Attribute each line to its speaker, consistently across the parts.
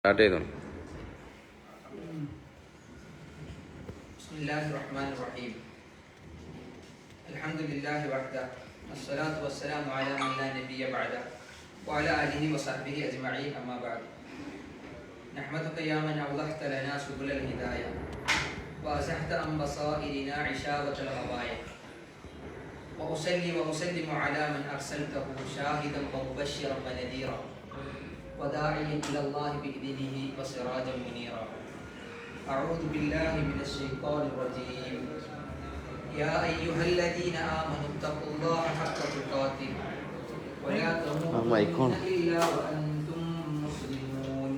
Speaker 1: Bismillahirrahmanirrahim. Alhamdulillahi wahda. Wassalatu wassalamu ala man la nabiyya ba'da. Wa ala alihi wa sahbihi ajma'in, amma ba'd. Nahmaduka ya man awdahta lana subul al-hidayah wa azahta an basairina ishawat al-ghawaya. Wa usalli wa usallimu ala man arsaltahu shahidan wa mubashiran wa nadhira wa da'iyan ila Allah bi'idhnihi wa sirajan munira. أعوذ بالله من الشيطان الرجيم. يا أيها الذين آمنوا اتقوا الله حق تقاته ولا تموتن إلا وأنتم مسلمون.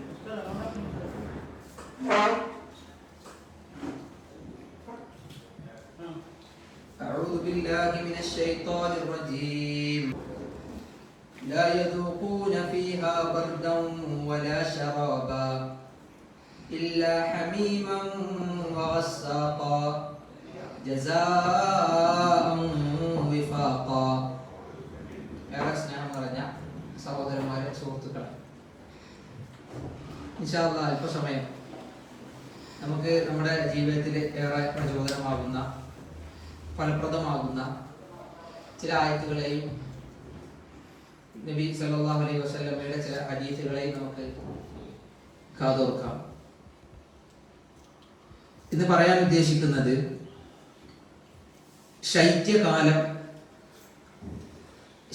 Speaker 1: أعوذ بالله من الشيطان الرجيم. لا يذوقون فيها بردا ولا شرابا إلا حميما وغساقا جزاء وفاقا. ഏറെ സ്നേഹം നിറഞ്ഞ സഹോദരന്മാരെ, സുഹൃത്തുക്കളെ, ഇൻഷാ അല്ലാഹ് അല്പസമയം നമുക്ക് നമ്മുടെ ജീവിതത്തിൽ ഏറെ പ്രചോദനമാകുന്ന, ഫലപ്രദമാകുന്ന ചില ആയത്തുകളെയും നബി സല്ലല്ലാഹു അലൈഹി വസല്ലമയുടെ ചില ഹദീസുകളെയും നമുക്ക് കാതോർക്കാം. ഇന്ന് പറയാൻ ഉദ്ദേശിക്കുന്നത്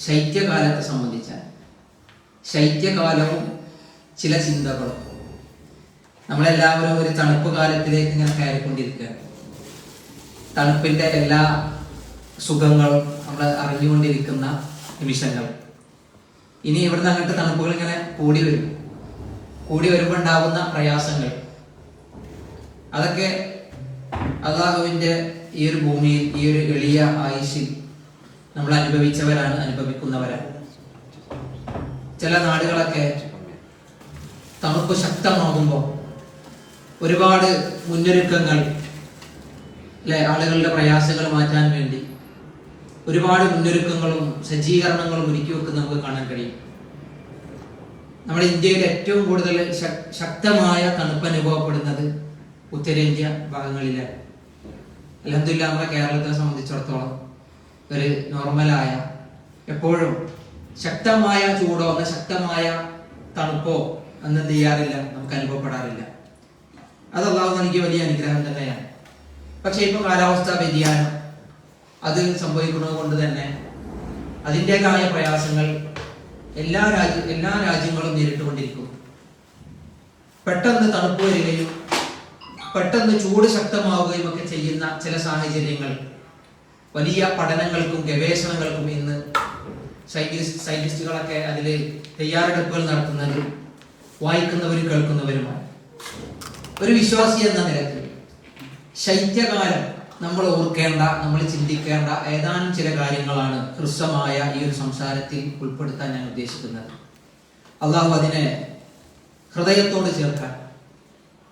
Speaker 1: ശൈത്യകാലത്തെ സംബന്ധിച്ചാണ്. ശൈത്യകാലവും ചില ചിന്തകളും. നമ്മളെല്ലാവരും ഒരു തണുപ്പ് കാലത്തിലേക്ക് ഇങ്ങനെ കയറിക്കൊണ്ടിരിക്കുകയാണ്. തണുപ്പിന്റെ എല്ലാ സുഖങ്ങളും നമ്മൾ അറിഞ്ഞുകൊണ്ടിരിക്കുന്ന നിമിഷങ്ങൾ. ഇനി ഇവിടുന്ന് അങ്ങോട്ട് തണുപ്പുകൾ ഇങ്ങനെ കൂടി വരുമ്പോൾ ഉണ്ടാകുന്ന പ്രയാസങ്ങൾ, അതൊക്കെ അല്ലാഹുവിന്റെ ഈ ഒരു ഭൂമിയിൽ, ഈ ഒരു എളിയ ആയുസ്സിൽ നമ്മൾ അനുഭവിക്കുന്നവരാണ്. ചില നാടുകളൊക്കെ തണുപ്പ് ശക്തമാകുമ്പോൾ ഒരുപാട് മുന്നൊരുക്കങ്ങൾ, ആളുകളുടെ പ്രയാസങ്ങൾ മാറ്റാൻ വേണ്ടി ഒരുപാട് മുന്നൊരുക്കങ്ങളും സജ്ജീകരണങ്ങളും ഒരുക്കി വെക്കുന്ന നമുക്ക് കാണാൻ കഴിയും. നമ്മുടെ ഇന്ത്യയിൽ ഏറ്റവും കൂടുതൽ ശക്തമായ തണുപ്പ് അനുഭവപ്പെടുന്നത് ഉത്തരേന്ത്യ ഭാഗങ്ങളിലാണ്. അൽഹംദുലില്ലാ, നമ്മുടെ കേരളത്തെ സംബന്ധിച്ചിടത്തോളം ഒരു നോർമലായ, എപ്പോഴും ശക്തമായ ചൂടോ ശക്തമായ തണുപ്പോ ഒന്നും ചെയ്യാറില്ല, നമുക്ക് അനുഭവപ്പെടാറില്ല. അത് അല്ലാഹു നൽകിയ വലിയ അനുഗ്രഹം തന്നെയാണ്. പക്ഷെ ഇപ്പൊ കാലാവസ്ഥാ വ്യതിയാനം അത് സംഭവിക്കുന്നത് കൊണ്ട് തന്നെ അതിൻ്റെതായ പ്രയാസങ്ങൾ എല്ലാ രാജ്യങ്ങളും നേരിട്ടുകൊണ്ടിരിക്കും. പെട്ടെന്ന് തണുപ്പ് വരികയും പെട്ടെന്ന് ചൂട് ശക്തമാവുകയും ഒക്കെ ചെയ്യുന്ന ചില സാഹചര്യങ്ങൾ വലിയ പഠനങ്ങൾക്കും ഗവേഷണങ്ങൾക്കും ഇന്ന് സയന്റിസ്റ്റുകളൊക്കെ അതിൽ തയ്യാറെടുപ്പുകൾ നടത്തുന്നവരും വായിക്കുന്നവരും കേൾക്കുന്നവരുമാണ്. ഒരു വിശ്വാസി എന്ന നിലയ്ക്ക് ശൈത്യകാലം നമ്മൾ ഓർക്കേണ്ട, നമ്മൾ ചിന്തിക്കേണ്ട ഏതാനും ചില കാര്യങ്ങളാണ് ഹ്രസ്വമായ ഈ ഒരു സംസാരത്തിൽ ഉൾപ്പെടുത്താൻ ഞാൻ ഉദ്ദേശിക്കുന്നത്. അള്ളാഹു അതിനെ ഹൃദയത്തോട് ചേർക്കാൻ,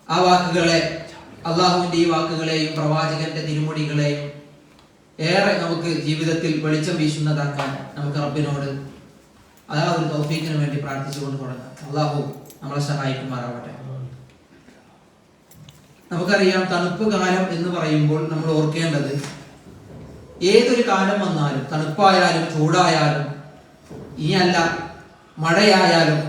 Speaker 1: ആ വാക്കുകളെ, അള്ളാഹുവിന്റെ ഈ വാക്കുകളെയും പ്രവാചകന്റെ തിരുമൊഴികളെയും ഏറെ നമുക്ക് ജീവിതത്തിൽ വെളിച്ചം വീശുന്നതാക്കാൻ നമുക്ക് റബ്ബിനോട് ആ ഒരു തൗഫീഖിന് വേണ്ടി പ്രാർത്ഥിച്ചുകൊണ്ട് തുടങ്ങാം. അള്ളാഹു നമ്മളെ സഹായിക്കുമാറാവട്ടെ. നമുക്കറിയാം, തണുപ്പ് കാലം എന്ന് പറയുമ്പോൾ നമ്മൾ ഓർക്കേണ്ടത്, ഏതൊരു കാലം വന്നാലും, തണുപ്പായാലും ചൂടായാലും, ഇനിയല്ല മഴയായാലും,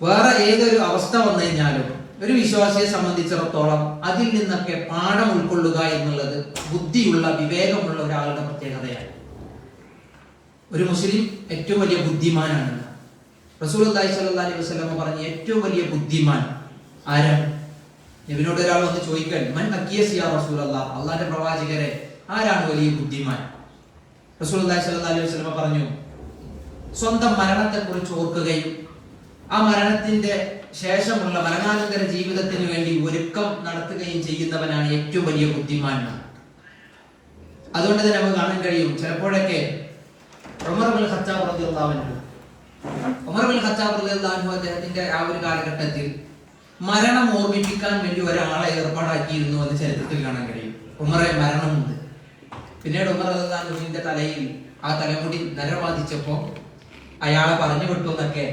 Speaker 1: വേറെ ഏതൊരു അവസ്ഥ വന്നു കഴിഞ്ഞാലും ഒരു വിശ്വാസിയെ സംബന്ധിച്ചിടത്തോളം അതിൽ നിന്നൊക്കെ പാഠം ഉൾക്കൊള്ളുക എന്നുള്ളത് ബുദ്ധിയുള്ള, വിവേകമുള്ള ഒരാളുടെ പ്രത്യേകതയാണ്. ഒരു മുസ്ലിം ഏറ്റവും വലിയ ബുദ്ധിമാനാണ്. റസൂലുള്ളാഹി സ്വല്ലല്ലാഹു അലൈഹി വസല്ലം പറഞ്ഞ ഏറ്റവും വലിയ ബുദ്ധിമാൻ ആരാണ്? നബിയോട് ഒരാൾ വന്ന് ചോദിക്കാൻ, മൻ അഖിയസ് യാ റസൂലല്ലാഹ്, അല്ലാഹുവിന്റെ പ്രവാചകരെ, ആരാണ് വലിയ ബുദ്ധിമാൻ? റസൂലുള്ളാഹി സ്വല്ലല്ലാഹു അലൈഹി വസല്ലം പറഞ്ഞു, സ്വന്തം മരണത്തെ കുറിച്ച് ഓർക്കുകയും ആ മരണത്തിന്റെ ശേഷമുള്ള മരണാനന്തര ജീവിതത്തിന് വേണ്ടി ഒരുക്കം നടത്തുകയും ചെയ്യുന്നവനാണ് ഏറ്റവും വലിയ ബുദ്ധിമാൻ. അതുകൊണ്ട് തന്നെ നമുക്ക് കാണാൻ കഴിയും, ചിലപ്പോഴൊക്കെ ഉമർ ഇബ്നുൽ ഖത്താബ് റളിയല്ലാഹു അൻഹു അദ്ദേഹത്തിന്റെ ആ ഒരു കാലഘട്ടത്തിൽ മരണം ഓർമ്മിപ്പിക്കാൻ വേണ്ടി ഒരാളെ ഏർപ്പാടാക്കിയിരുന്നു എന്ന് ചരിത്രത്തിൽ കാണാൻ കഴിയും. ഉമറെ മരണമുണ്ട്. പിന്നീട് ഉമർ റളിയല്ലാഹു അൻഹുവിന്റെ തലയിൽ ആ തലമുടി നര ബാധിച്ചപ്പോ അയാളെ പറഞ്ഞു വിട്ടു എന്നൊക്കെ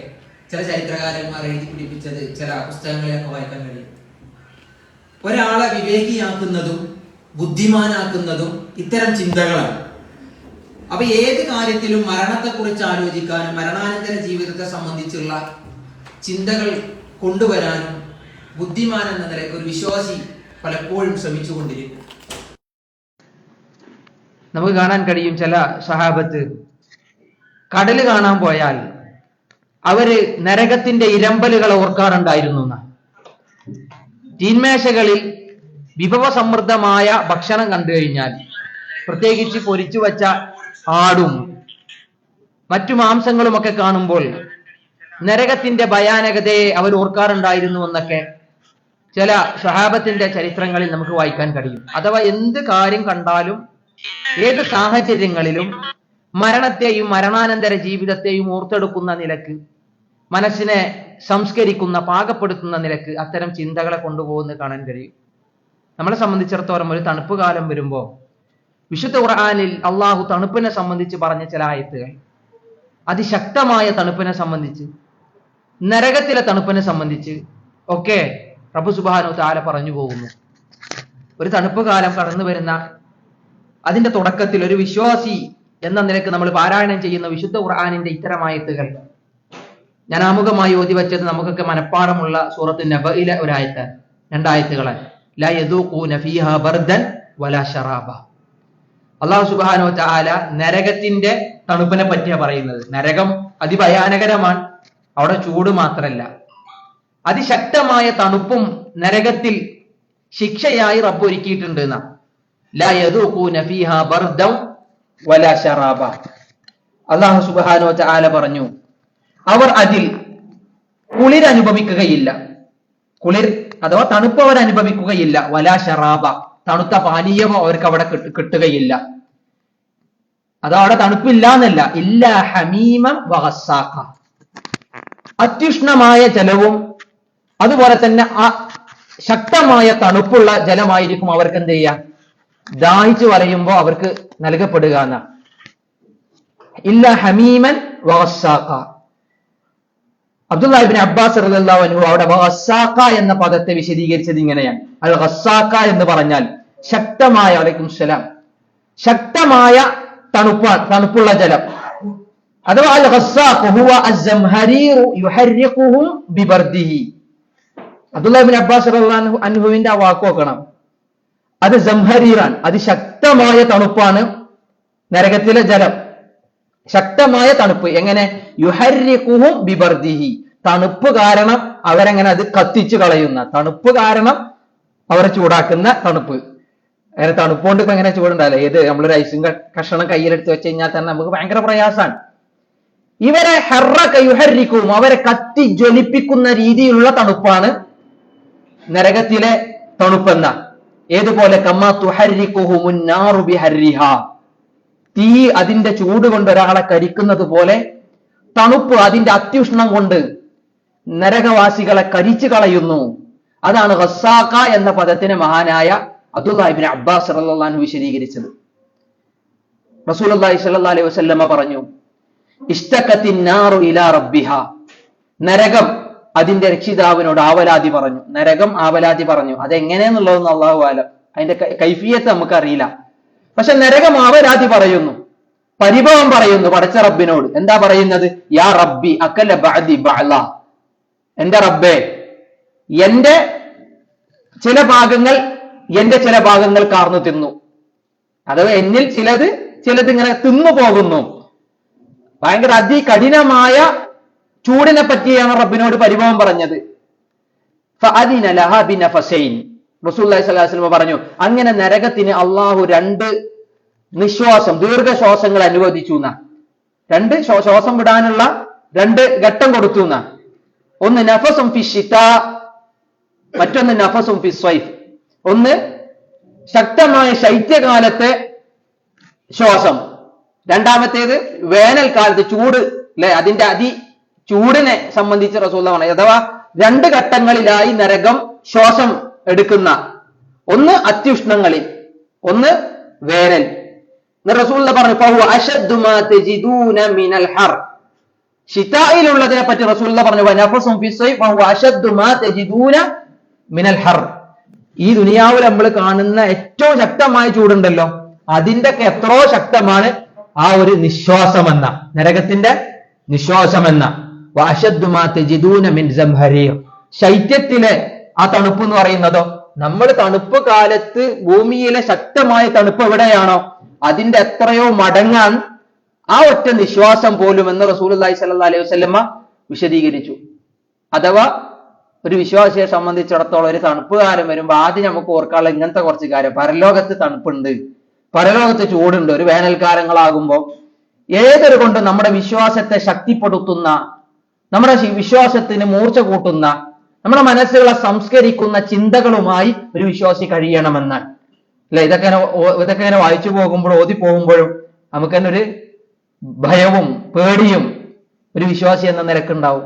Speaker 1: ചില ചരിത്രകാരന്മാർ എഴുതി പിടിപ്പിച്ചത് ചില പുസ്തകങ്ങളിലൊക്കെ വായിക്കാൻ കഴിയും. ഒരാളെ വിവേകിയാക്കുന്നതും ബുദ്ധിമാനാക്കുന്നതും ഇത്തരം ചിന്തകളാണ്. അപ്പൊ ഏത് കാര്യത്തിലും മരണത്തെക്കുറിച്ച് ആലോചിക്കാനും മരണാനന്തര ജീവിതത്തെ സംബന്ധിച്ചുള്ള ചിന്തകൾ കൊണ്ടുവരാനും ബുദ്ധിമാൻ എന്ന നിലയ്ക്ക് ഒരു വിശ്വാസി പലപ്പോഴും ശ്രമിച്ചുകൊണ്ടിരിക്കും. നമുക്ക് കാണാൻ കഴിയും ചില സഹാബത്ത് കടല് കാണാൻ പോയാൽ അവര് നരകത്തിന്റെ ഇരമ്പലുകൾ ഓർക്കാറുണ്ടായിരുന്നു. തീന്മേശകളിൽ വിഭവസമൃദ്ധമായ ഭക്ഷണം കണ്ടു കഴിഞ്ഞാൽ, പ്രത്യേകിച്ച് പൊരിച്ചു വച്ച ആടും മറ്റു മാംസങ്ങളും ഒക്കെ കാണുമ്പോൾ നരകത്തിന്റെ ഭയാനകതയെ അവർ ഓർക്കാറുണ്ടായിരുന്നു എന്നൊക്കെ ചില സ്വഹാബത്തിന്റെ ചരിത്രങ്ങളിൽ നമുക്ക് വായിക്കാൻ കഴിയും. അഥവാ എന്ത് കാര്യം കണ്ടാലും ഏത് സാഹചര്യങ്ങളിലും മരണത്തെയും മരണാനന്തര ജീവിതത്തെയും ഓർത്തെടുക്കുന്ന നിലക്ക്, മനസ്സിനെ സംസ്കരിക്കുന്ന പാകപ്പെടുത്തുന്ന നിലക്ക് അത്തരം ചിന്തകളെ കൊണ്ടുപോകുന്നത് കാണാൻ കഴിയും. നമ്മളെ സംബന്ധിച്ചിടത്തോളം ഒരു തണുപ്പ് കാലം വരുമ്പോൾ വിശുദ്ധ ഖുർആനിൽ അള്ളാഹു തണുപ്പിനെ സംബന്ധിച്ച് പറഞ്ഞ ചില ആയത്തുകൾ, അതിശക്തമായ തണുപ്പിനെ സംബന്ധിച്ച്, നരകത്തിലെ തണുപ്പിനെ സംബന്ധിച്ച് ഒക്കെ റബ്ബ് സുബ്ഹാനഹു തആല പറഞ്ഞു പോകുന്നു. ഒരു തണുപ്പ് കാലം കടന്നു വരുന്ന അതിന്റെ തുടക്കത്തിൽ ഒരു വിശ്വാസി എന്ന നിലക്ക് നമ്മൾ പാരായണം ചെയ്യുന്ന വിശുദ്ധ ഖുർആനിന്റെ ഇത്തരം ആയത്തുകൾ, ഞാൻ ആമുഖമായി ഓതി വെച്ചത് നമുക്കൊക്കെ മനഃപ്പാടമുള്ള സൂറത്ത് നബയിലെ ഒരായത്ത്, രണ്ടായത്തുകളാണ്. ലാ യദൂഖൂന ഫീഹാ ബർദൻ വലാ ശറാബ. അല്ലാഹു സുബ്ഹാനഹു തആല നരകത്തിന്റെ തണുപ്പിനെ പറ്റിയാണ് പറയുന്നത്. നരകം അതിഭയാനകരമാണ്. അവിടെ ചൂട് മാത്രല്ല, അതിശക്തമായ തണുപ്പും നരകത്തിൽ ശിക്ഷയായി റബ്ബ് ഒരുക്കിയിട്ടുണ്ട് എന്നാ. ലാ യദൂഖൂന ഫീഹാ ബർദൻ വലാ ശറാബ. അല്ലാഹു സുബ്ഹാനഹു തആല പറഞ്ഞു, അവർ അതിൽ കുളിർ അനുഭവിക്കുകയില്ല. കുളിർ അഥവാ തണുപ്പ് അവർ അനുഭവിക്കുകയില്ല. വലാ ശറാബ, തണുത്ത പാനീയമോ അവർക്ക് അവിടെ കിട്ടുകയില്ല. അതവിടെ തണുപ്പില്ല എന്നല്ല, ഇല്ല ഹമീമം വഗസ്സാഖ, അത്യുഷ്ണമായ ജലവും അതുപോലെ തന്നെ ശക്തമായ തണുപ്പുള്ള ജലമായിരിക്കും അവർക്ക് എന്ത് ചെയ്യാം, ദാഹിച്ചു വലയുമ്പോ അവർക്ക് നൽകപ്പെടുക എന്ന. ഇല്ല ഹമീമൻ വഗസ്സാഖ. അബ്ദുല്ലാഹി ഇബ്നു അബ്ബാസ് റളിയല്ലാഹു അൻഹു അവിടെ വഗസ്സാഖ എന്ന പദത്തെ വിശദീകരിച്ചത് ഇങ്ങനെയാണ്. അൽ ഗസ്സാഖ എന്ന് പറഞ്ഞാൽ ശക്തമായ, അലൈക്കും സലാം, ശക്തമായ തണുപ്പുള്ള ജലം. അഥവാ അൽ ഗസ്സാഖ് ഹുവ അസ്സംഹരീറു യുഹർരിഖുഹും ബിബർദിഹി. അബ്ദുല്ലാഹി ഇബ്നു അബ്ബാസ് റളിയല്ലാഹു അൻഹുവിന്റെ ആ വാക്ക് നോക്കണം. അത് സംഹരീറാൻ, അതിശക്തമായ തണുപ്പാണ് നരകത്തിലെ ജലം. ശക്തമായ തണുപ്പ്. എങ്ങനെ? യുഹർരിഖുഹും ബിബർദിഹി, തണുപ്പ് കാരണം അവരെങ്ങനെ അത് കത്തിച്ചു കളയുന്ന, തണുപ്പ് കാരണം അവരെ ചൂടാക്കുന്ന തണുപ്പ്. അങ്ങനെ തണുപ്പ് കൊണ്ട് ഇപ്പൊ എങ്ങനെ ചൂടുണ്ടാവില്ല. ഏത് നമ്മളൊരു ഐസും കഷണം കയ്യിലെടുത്ത് വെച്ച് കഴിഞ്ഞാൽ തന്നെ നമുക്ക് ഭയങ്കര പ്രയാസമാണ്. ഇവരെ ഹർറക യുഹർരിഖുഹും, അവരെ കത്തി ജ്വലിപ്പിക്കുന്ന രീതിയിലുള്ള തണുപ്പാണ് നരകത്തിലെ തണുപ്പെന്ന. ഏതുപോലെ കമ്മാ തുഹർരിഖുഹുമുൻ നാറു ബിഹർരിഹാ, തീ അതിന്റെ ചൂട് കൊണ്ട് ഒരാളെ കരിക്കുന്നത് പോലെ തണുപ്പ് അതിന്റെ അത്യുഷ്ണം കൊണ്ട് നരകവാസികളെ കരിച്ചു കളയുന്നു. അതാണ് ഗസ്സാഖ എന്ന പദത്തിന് മഹാനായ അബ്ദുല്ലാഹി ഇബ്നു അബ്ബാസ് റളിയല്ലാഹു അൻഹു വിശദീകരിച്ചത്. റസൂലുള്ളാഹി സ്വല്ലല്ലാഹു അലൈഹി വസല്ലമ പറഞ്ഞു, ഇഷ്തഖത്തിൻ നാറു ഇലാ റബ്ബിഹാ, നരകം അതിന്റെ രക്ഷിതാവിനോട് ആവലാതി പറഞ്ഞു. നരകം ആവലാതി പറഞ്ഞു. അതെങ്ങനെയെന്നുള്ളതൊന്നും അല്ലാഹു ആലം, അതിന്റെ കൈഫിയത്ത് നമുക്കറിയില്ല. പക്ഷെ നരകം ആവലാതി പറയുന്നു, പരിഭവം പറയുന്നു പടച്ച റബ്ബിനോട്. എന്താ പറയുന്നത്? യാ റബ്ബി അക്കല ബഅദി ബഅല, എന്റെ റബ്ബേ, എന്റെ ചില ഭാഗങ്ങൾ കാർന്നു തിന്നു. അഥവാ എന്നിൽ ചിലത് ഇങ്ങനെ തിന്നു പോകുന്നു. ഭയങ്കര അതികഠിനമായ ചൂടിനെ പറ്റിയാണ് റബ്ബിനോട് പരിഭവം പറഞ്ഞത്. ഫഅദിന ലഹാ ബിനഫസൈൻ, റസൂലുള്ളാഹി സ്വല്ലല്ലാഹു അലൈഹി വസല്ലം പറഞ്ഞു, അങ്ങനെ നരകത്തിന് അള്ളാഹു രണ്ട് നിശ്വാസം, ദീർഘശ്വാസങ്ങൾ അനുവദിച്ചു എന്നാ. രണ്ട് ശ്വാസം വിടാനുള്ള രണ്ട് ഘട്ടം കൊടുത്തു എന്നാ. ഒന്ന് നഫസും ഫി ശിതാ, മറ്റൊന്ന് നഫസും ഫി സ്വൈഫ്. ഒന്ന് ശക്തമായ ശൈത്യകാലത്തെ ശ്വാസം, രണ്ടാമത്തേത് വേനൽക്കാലത്ത് ചൂട്, അല്ലെ, അതിന്റെ ചൂടിനെ സംബന്ധിച്ച് റസൂലുള്ളാഹി പറഞ്ഞു. അഥവാ രണ്ട് ഘട്ടങ്ങളിലായി നരകം ശ്വാസം എടുക്കുന്ന, ഒന്ന് അത്യുഷ്ണങ്ങളിൽ, ഒന്ന് വേനൽ. റസൂലുള്ളാഹി പറഞ്ഞു, ഫഹു അശദ്ദു മാ തജിദൂന മിനൽ ഹർ,
Speaker 2: ഷിതായിലുള്ളതിനെ പറ്റി റസൂലുള്ളാഹി പറഞ്ഞു വനഫസും ഫിസ്സൈഫ് വഹുവ അശദ്ദു മാ തജിദൂന മിനൽ ഹർ. ഈ ദുനിയാവിൽ നമ്മൾ കാണുന്ന ഏറ്റവും ശക്തമായ ചൂടുണ്ടല്ലോ, അതിന്റെ ഒക്കെ എത്രയോ ശക്തമാണ് ആ ഒരു നിശ്വാസമെന്ന, നരകത്തിന്റെ നിശ്വാസമെന്ന. വഅശദ്ദു മാ തജിദൂന മിൻ സംഹരീർ. ശൈത്യത്തിലെ ആ തണുപ്പ് എന്ന് പറയുന്നതോ, നമ്മൾ തണുപ്പ് കാലത്ത് ഭൂമിയിലെ ശക്തമായ തണുപ്പ് എവിടെയാണോ അതിന്റെ എത്രയോ മടങ്ങാൻ ആ ഒറ്റ നിശ്വാസം പോലും എന്ന് റസൂലുള്ളാഹി സ്വല്ലല്ലാഹി അലൈഹി വസല്ലമ വിശദീകരിച്ചു. അഥവാ ഒരു വിശ്വാസിയെ സംബന്ധിച്ചിടത്തോളം ഒരു തണുപ്പ് കാലം വരുമ്പോൾ ആദ്യം നമുക്ക് ഓർക്കാനുള്ള ഇങ്ങനത്തെ കുറച്ച് കാര്യം. പരലോകത്ത് തണുപ്പുണ്ട്, പരലോകത്ത് ചൂടുണ്ട്. ഒരു വേനൽക്കാലങ്ങളാകുമ്പോൾ ഏതൊരു കൊണ്ട് നമ്മുടെ വിശ്വാസത്തെ ശക്തിപ്പെടുത്തുന്ന, നമ്മുടെ വിശ്വാസത്തിന് മൂർച്ച കൂട്ടുന്ന, നമ്മുടെ മനസ്സുകളെ സംസ്കരിക്കുന്ന ചിന്തകളുമായി ഒരു വിശ്വാസി കഴിയണമെന്നാണ് അല്ലെ. ഇതൊക്കെ വായിച്ചു പോകുമ്പോഴും ഓതി പോകുമ്പോഴും നമുക്ക് തന്നെ ഒരു ഭയവും പേടിയും ഒരു വിശ്വാസി എന്ന നിലക്കുണ്ടാവും.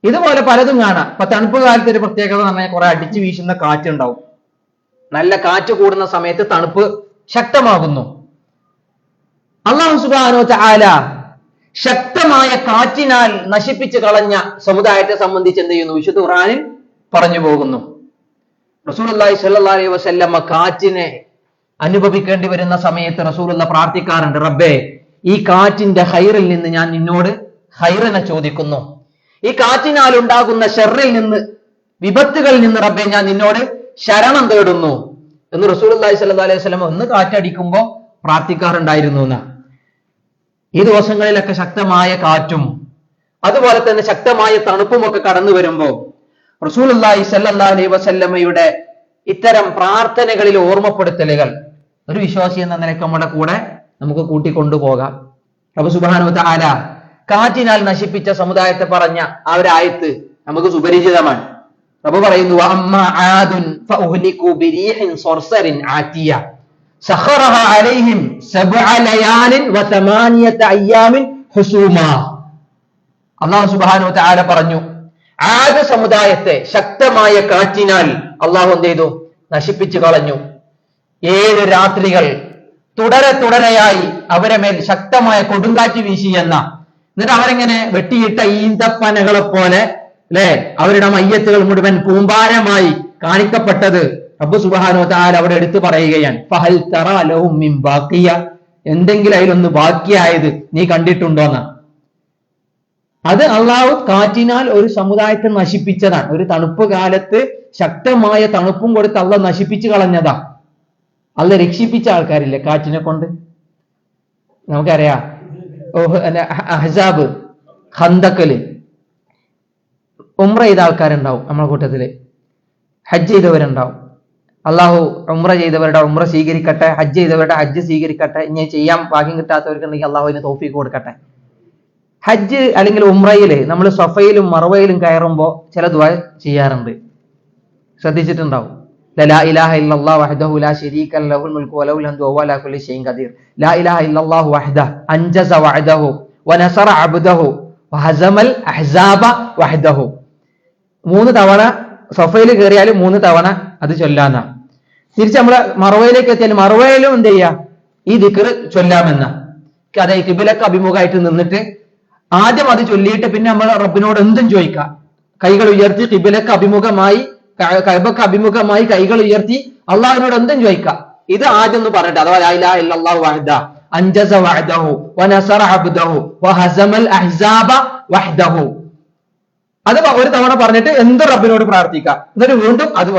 Speaker 2: ഇതുപോലെ പലതും കാണാം. ഇപ്പൊ തണുപ്പ് കാലത്ത് ഒരു പ്രത്യേകത എന്ന് പറഞ്ഞാൽ കുറെ അടിച്ചു വീശുന്ന കാറ്റുണ്ടാവും. നല്ല കാറ്റ് കൂടുന്ന സമയത്ത് തണുപ്പ് ശക്തമാകുന്നു. അല്ലാഹു സുബ്ഹാനഹു വ തആല ശക്തമായ കാറ്റിനാൽ നശിപ്പിച്ചു കളഞ്ഞ സമുദായത്തെ സംബന്ധിച്ച് എന്ത് ചെയ്യുന്നു? വിശുദ്ധ ഖുർആനിൽ പറഞ്ഞു പോകുന്നു. റസൂലുള്ളാഹി സ്വല്ലല്ലാഹി അലൈഹി വസല്ലമ കാറ്റിനെ അനുഭവിക്കേണ്ടി വരുന്ന സമയത്ത് റസൂലുള്ള പ്രാർത്ഥിക്കാറുണ്ട്, റബ്ബേ ഈ കാറ്റിന്റെ ഹൈറിൽ നിന്ന് ഞാൻ നിന്നോട് ഹൈറിനെ ചോദിക്കുന്നു, ഈ കാറ്റിനാൽ ഉണ്ടാകുന്ന ഷർറിൽ നിന്ന്, വിപത്തുകളിൽ നിന്ന് റബ്ബേ ഞാൻ നിന്നോട് ശരണം തേടുന്നു എന്ന് റസൂലുള്ളാഹി സ്വല്ലല്ലാഹി അലൈഹി വസല്ലമ ഒന്ന് കാറ്റടിക്കുമ്പോൾ പ്രാർത്ഥിക്കാറുണ്ടായിരുന്നു എന്നാ. ഈ ദിവസങ്ങളിലൊക്കെ ശക്തമായ കാറ്റും അതുപോലെ തന്നെ ശക്തമായ തണുപ്പും ഒക്കെ കടന്നു വരുമ്പോൾ റസൂലുള്ളാഹി സ്വല്ലല്ലാഹി അലൈഹി വസല്ലമയുടെ ഇത്തരം പ്രാർത്ഥനകളിൽ ഓർമ്മപ്പെടുത്തലുകൾ ഒരു വിശ്വാസി എന്ന നിലയ്ക്ക് നമ്മുടെ കൂടെ നമുക്ക് കൂട്ടിക്കൊണ്ടുപോകാം. റബ്ബ് സുബ്ഹാനഹു വ തആല കാറ്റിനാൽ നശിപ്പിച്ച സമുദായത്തെ പറഞ്ഞ ആ ഒരു ആയത്ത് നമുക്ക് സുപരിചിതമാണ്. റബ്ബ് പറയുന്നു, വഅമ്മാ ആദുൻ ഫഉഹ്ലികൂ ബിരീഹിൻ സർസറിൻ ആതിയ സഖറഹാ അലൈഹിം സബ്അ ലയാലിൻ വതമാനിയത അയ്യാമിൻ ഹുസൂമാ. അല്ലാഹു സുബ്ഹാനഹു വ തആല പറഞ്ഞു, ആദ് സമുദായത്തെ ശക്തമായ കാറ്റിനാൽ അള്ളാഹു എന്ത് ചെയ്തു? നശിപ്പിച്ചു കളഞ്ഞു. 7 രാത്രികൾ തുടരെയായി അവരെ മേൽ ശക്തമായ കൊടുങ്കാറ്റ് വീശി എന്ന. എന്നിട്ട് അവരെങ്ങനെ വെട്ടിയിട്ട ഈന്തപ്പനകളെ പോലെ അല്ലെ അവരുടെ മയ്യത്തുകൾ മുഴുവൻ കൂമ്പാരമായി കാണിക്കപ്പെട്ടത് റബ്ബ് സുബ്ഹാനഹു വ തആല അവിടെ എടുത്തു പറയുകയാണ്. ഫഹൽ തറാ ലഹും മിൻ ബാഖിയ, എന്തെങ്കിലും അതിലൊന്ന് ബാക്കിയായത് നീ കണ്ടിട്ടുണ്ടോന്നാ. അത് അള്ളാഹു കാറ്റിനാൽ ഒരു സമുദായത്തെ നശിപ്പിച്ചതാണ്. ഒരു തണുപ്പ് കാലത്ത് ശക്തമായ തണുപ്പും കൊടുത്ത് അള്ളാഹ് നശിപ്പിച്ചു കളഞ്ഞതാ. അള്ളാഹ് രക്ഷിപ്പിച്ച ആൾക്കാരില്ലേ കാറ്റിനെ കൊണ്ട്? നമുക്കറിയാം, അഹ്സാബ്, ഖന്തക്കല്, ഉംറ ചെയ്ത ആൾക്കാരുണ്ടാവും നമ്മളെ കൂട്ടത്തില്, ഹജ്ജ് ചെയ്തവരുണ്ടാവും. അള്ളാഹു ഉംറ ചെയ്തവരുടെ ഉംറ സ്വീകരിക്കട്ടെ, ഹജ്ജ് ചെയ്തവരുടെ ഹജ്ജ് സ്വീകരിക്കട്ടെ. ഇനി ചെയ്യാൻ ഭാഗ്യം കിട്ടാത്തവർക്കുണ്ടെങ്കിൽ അള്ളാഹു അതിന് തൗഫീഖ് കൊടുക്കട്ടെ. ഹജ്ജ് അല്ലെങ്കിൽ ഉംറയില് നമ്മൾ സഫയിലും മർവയിലും കയറുമ്പോൾ ചില ദുആ ചെയ്യാറുണ്ട്, ശ്രദ്ധിച്ചിട്ടുണ്ടാവും. ലാ ഇലാഹ ഇല്ലല്ലാഹു വഹ്ദഹു ലാ ശരീക ലഹുൽ മുൽക്കു വലഹുൽ ഹംദു വഹുവ അലാ കുല്ലി ഷൈഇൻ ഖദീർ. ലാ ഇലാഹ ഇല്ലല്ലാഹു വഹ്ദഹു അൻജസ വഅദഹു വനസറ അബ്ദഹു വഹസമൽ അഹ്സാബ വഹ്ദഹു. 3 തവണ സഫയിൽ കയറിയാലും 3 തവണ അത് ചൊല്ലാന്ന. തിരിച്ച് നമ്മള് മർവയിലേക്ക് എത്തിയാൽ മർവയിലും എന്ത് ചെയ്യാ? ഈ ദിക്ർ ചൊല്ലാമെന്ന. അതെ, ഖിബിലക്ക് അഭിമുഖമായിട്ട് നിന്നിട്ട് ആദ്യം അത് ചൊല്ലിയിട്ട് പിന്നെ നമ്മൾ റബ്ബിനോട് എന്തും ചോദിക്കാം. കൈകൾ ഉയർത്തി ഖിബിലക്ക് അഭിമുഖമായി, കഅബക്ക് അഭിമുഖമായി കൈകൾ ഉയർത്തി അള്ളാഹുവിനോട് എന്തും ചോദിക്കാം. ഇത് ആദ്യം ഒന്ന് പറഞ്ഞിട്ട്, അഥവാ ലാ ഇലാഹ ഇല്ലല്ലാഹു വഹ്ദഹു അൻജസ വഅദഹു വനസറ അബ്ദഹു വഹസമൽ അഹ്സാബ വഹ്ദഹു. അത് ഒരു തവണ പറഞ്ഞിട്ട് എന്ത് റബ്ബിനോട് പ്രാർത്ഥിക്കാം. എന്നിട്ട് വീണ്ടും അത്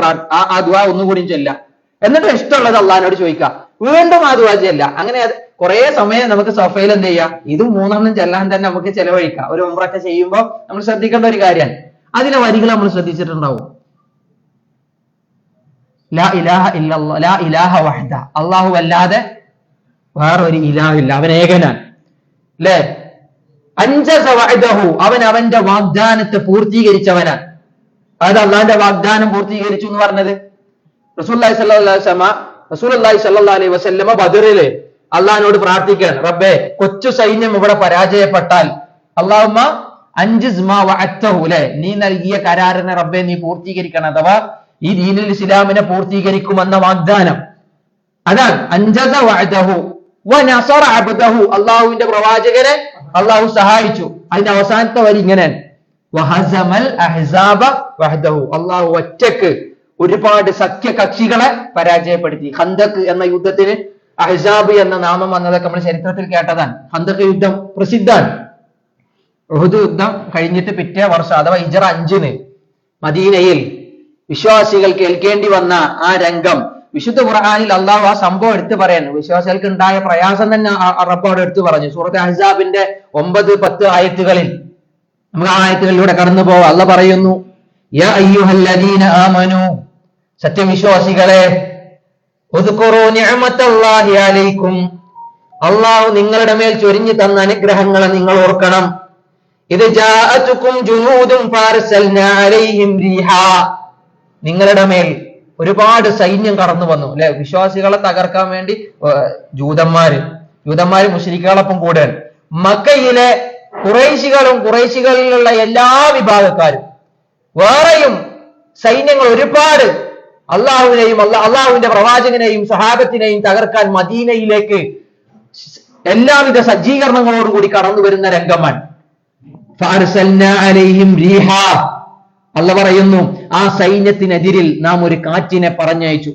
Speaker 2: ആ ദുആ ഒന്നുകൂടി ചൊല്ലാം. എന്നിട്ട് ഇഷ്ടമുള്ളത് അള്ളാഹിനോട് ചോദിക്കാം, വീണ്ടും ആ ദുആ ചൊല്ലാം. അങ്ങനെ കുറെ സമയം നമുക്ക് സഫയിൽ എന്ത് ചെയ്യാം? ഇത് 3 ചെല്ലാൻ തന്നെ നമുക്ക് ചെലവഴിക്കാം. ഒരു ഉംറയൊക്കെ ചെയ്യുമ്പോൾ നമ്മൾ ശ്രദ്ധിക്കേണ്ട ഒരു കാര്യമാണ്. അതിലെ വരികൾ നമ്മൾ ശ്രദ്ധിച്ചിട്ടുണ്ടാവും. ലാ ഇലാഹ ഇല്ലല്ലാഹ്, ലാ ഇലാഹ വഹ്ദ, അള്ളാഹു അല്ലാതെ വേറൊരു ഇലാഹില്ല, അവൻ ഏകനാണ് അല്ലേ. അൻജസ വഅദഹു, അവൻ അവന്റെ വാഗ്ദാനത്തെ പൂർത്തീകരിച്ചവനാണ്. അത് അള്ളാഹിന്റെ വാഗ്ദാനം പൂർത്തീകരിച്ചു എന്ന് പറഞ്ഞത് റസൂലുള്ളാഹി സ്വല്ലല്ലാഹി അലൈഹി വസല്ലമ ബദറില് അള്ളാഹിനോട് പ്രാർത്ഥിക്കുകയാണ്, റബ്ബേ കൊച്ചു സൈന്യം ഇവിടെ പരാജയപ്പെട്ടാൽ അല്ലാഹുമ്മ അൻജിസ് മാ വഅദ്തഹു, അല്ലേ, നീ നൽകിയ കരാറിനെ റബ്ബേ നീ പൂർത്തീകരിക്കണം. അഥവാ ഈ ദീനുൽ ഇസ്ലാമിനെ പൂർത്തീകരിക്കുമെന്ന വാഗ്ദാനം അതാണ്. അൻജസ വഅദഹു വനസറ അബ്ദഹു, അള്ളാഹുവിന്റെ പ്രവാചകനെ അള്ളാഹു സഹായിച്ചു. അതിന്റെ അവസാനത്തെ വരി ഇങ്ങനെ വഹസമൽ അഹ്സാബ വഹ്ദഹു, അള്ളാഹു ഒറ്റക്ക് ഒരുപാട് സഖ്യകക്ഷികളെ പരാജയപ്പെടുത്തി. ഖന്ദഖ് എന്ന യുദ്ധത്തിന് അഹ്സാബ് എന്ന നാമം വന്നതൊക്കെ നമ്മൾ ചരിത്രത്തിൽ കേട്ടതാണ്. ഖന്ദഖ് യുദ്ധം പ്രസിദ്ധാണ്. ഉഹുദ് യുദ്ധം കഴിഞ്ഞിട്ട് പിറ്റേ വർഷം അഥവാ ഹിജ്റ 5 മദീനയിൽ വിശ്വാസികൾ കേൾക്കേണ്ടി വന്ന ആ രംഗം വിശുദ്ധ ഖുർആനിൽ അള്ളാഹു ആ സംഭവം എടുത്തു പറയാൻ, വിശ്വാസികൾക്ക് ഉണ്ടായ പ്രയാസം തന്നെ റബ്ബോട് എടുത്തു പറഞ്ഞു. സൂറത്ത് അഹ്സാബിന്റെ 9-10 ആയത്തുകളിൽ നമുക്ക് ആ ആയത്തുകളിലൂടെ കടന്നു പോവാം. അള്ളാഹ് പറയുന്നു, യാ അയ്യുഹല്ലദീന ആമനൂ, സത്യവിശ്വാസികളെ, ഉദ്കുറൂ നിഅമത്തല്ലാഹി അലൈക്കും, അള്ളാഹു നിങ്ങളുടെ മേൽ ചൊരിഞ്ഞു തന്ന അനുഗ്രഹങ്ങളെ നിങ്ങൾ ഓർക്കണം. ഇത് ജാഅതുകും ജുനൂദുൻ ഫാർസൽനാ അലൈഹിം റീഹാ, നിങ്ങളുടെ മേൽ ഒരുപാട് സൈന്യം കടന്നു വന്നു അല്ലെ, വിശ്വാസികളെ തകർക്കാൻ വേണ്ടി ജൂതന്മാര് മുശ്രിക്കുകളൊപ്പം കൂടെയാണ്. മക്കയിലെ ഖുറൈശികളിലുള്ള എല്ലാ വിഭാഗക്കാരും വേറെയും സൈന്യങ്ങൾ ഒരുപാട് അള്ളാഹുവിന്റെ പ്രവാചകനെയും സഹാബത്തിനെയും തകർക്കാൻ മദീനയിലേക്ക് എല്ലാവിധ സജ്ജീകരണങ്ങളോടും കൂടി കടന്നു വരുന്ന രംഗമാണ്. ഫഅർസൽനാ അലൈഹിം റീഹാ, അള്ളാഹ് പറയുന്നു ആ സൈന്യത്തിനെതിരിൽ നാം ഒരു കാറ്റിനെ പറഞ്ഞയച്ചു.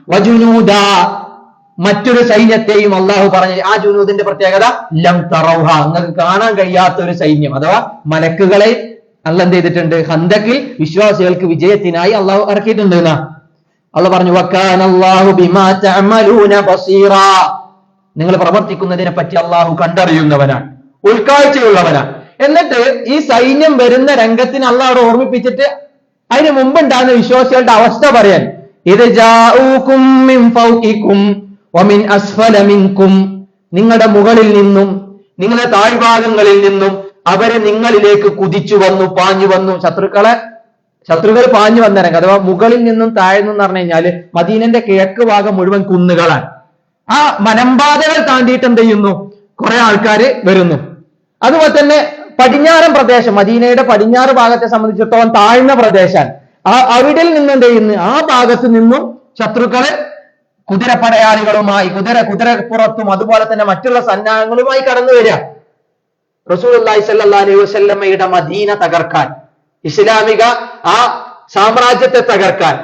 Speaker 2: വജുനൂദ, മറ്റൊരു സൈന്യത്തെയും അള്ളാഹു പറഞ്ഞു. ആ ജുനൂദിന്റെ പ്രത്യേകത ലം തറൗഹ, നിങ്ങൾക്ക് കാണാൻ കഴിയാത്ത ഒരു സൈന്യം അഥവാ മലക്കുകളെ അള്ളാഹ് എന്ത് ചെയ്തിട്ടുണ്ട്, ഖന്ദഖിൽ വിശ്വാസികൾക്ക് വിജയത്തിനായി അള്ളാഹു ഇറക്കിയിട്ടുണ്ട് എന്നാ അള്ളാഹ് പറഞ്ഞു. വകാനല്ലാഹു ബിമാ തഅമലൂന ബസീറാ, നിങ്ങൾ പ്രവർത്തിക്കുന്നതിനെ പറ്റി അള്ളാഹു കണ്ടറിയുന്നവനാണ്, ഉൾക്കാഴ്ചയുള്ളവനാണ്. എന്നിട്ട് ഈ സൈന്യം വരുന്ന രംഗത്തിന് അള്ളാഹു ഓർമ്മിപ്പിച്ചിട്ട് അതിന് മുമ്പുണ്ടാകുന്ന വിശ്വാസികളുടെ അവസ്ഥ പറയാൻ, ഇത് ജാഊകും മിൻ ഫൗഖികും വമിൻ അസ്ഫല മിൻകും, നിങ്ങളുടെ മുകളിൽ നിന്നും നിങ്ങളുടെ താഴ്ഭാഗങ്ങളിൽ നിന്നും അവരെ നിങ്ങളിലേക്ക് കുതിച്ചു വന്നു, പാഞ്ഞു വന്നു. ശത്രുക്കൾ പാഞ്ഞു വന്ന രംഗം അഥവാ മുകളിൽ നിന്നും താഴ്ന്നു എന്ന് പറഞ്ഞു കഴിഞ്ഞാല് മദീനന്റെ കിഴക്ക് ഭാഗം മുഴുവൻ കുന്നുകളാണ്. ആ മലമ്പാതകൾ താണ്ടിയിട്ട് എന്ത് ചെയ്യുന്നു, കുറെ ആൾക്കാര് വരുന്നു. അതുപോലെ തന്നെ പടിഞ്ഞാറൻ പ്രദേശം, മദീനയുടെ പടിഞ്ഞാറ് ഭാഗത്തെ സംബന്ധിച്ചിടത്തോളം താഴ്ന്ന പ്രദേശമാണ്. അവിടെ നിന്ന് എന്ത് ചെയ്യുന്നു, ആ ഭാഗത്ത് നിന്നും ശത്രുക്കള് കുതിരപ്പടയാളികളുമായി കുതിരപ്പുറത്തും അതുപോലെ തന്നെ മറ്റുള്ള സന്നാഹങ്ങളുമായി കടന്നു വരിക. റസൂലുള്ളാഹി സ്വല്ലല്ലാഹു അലൈഹി വസല്ലമയുടെ മദീന തകർക്കാൻ, ഇസ്ലാമിക ആ സാമ്രാജ്യത്തെ തകർക്കാൻ,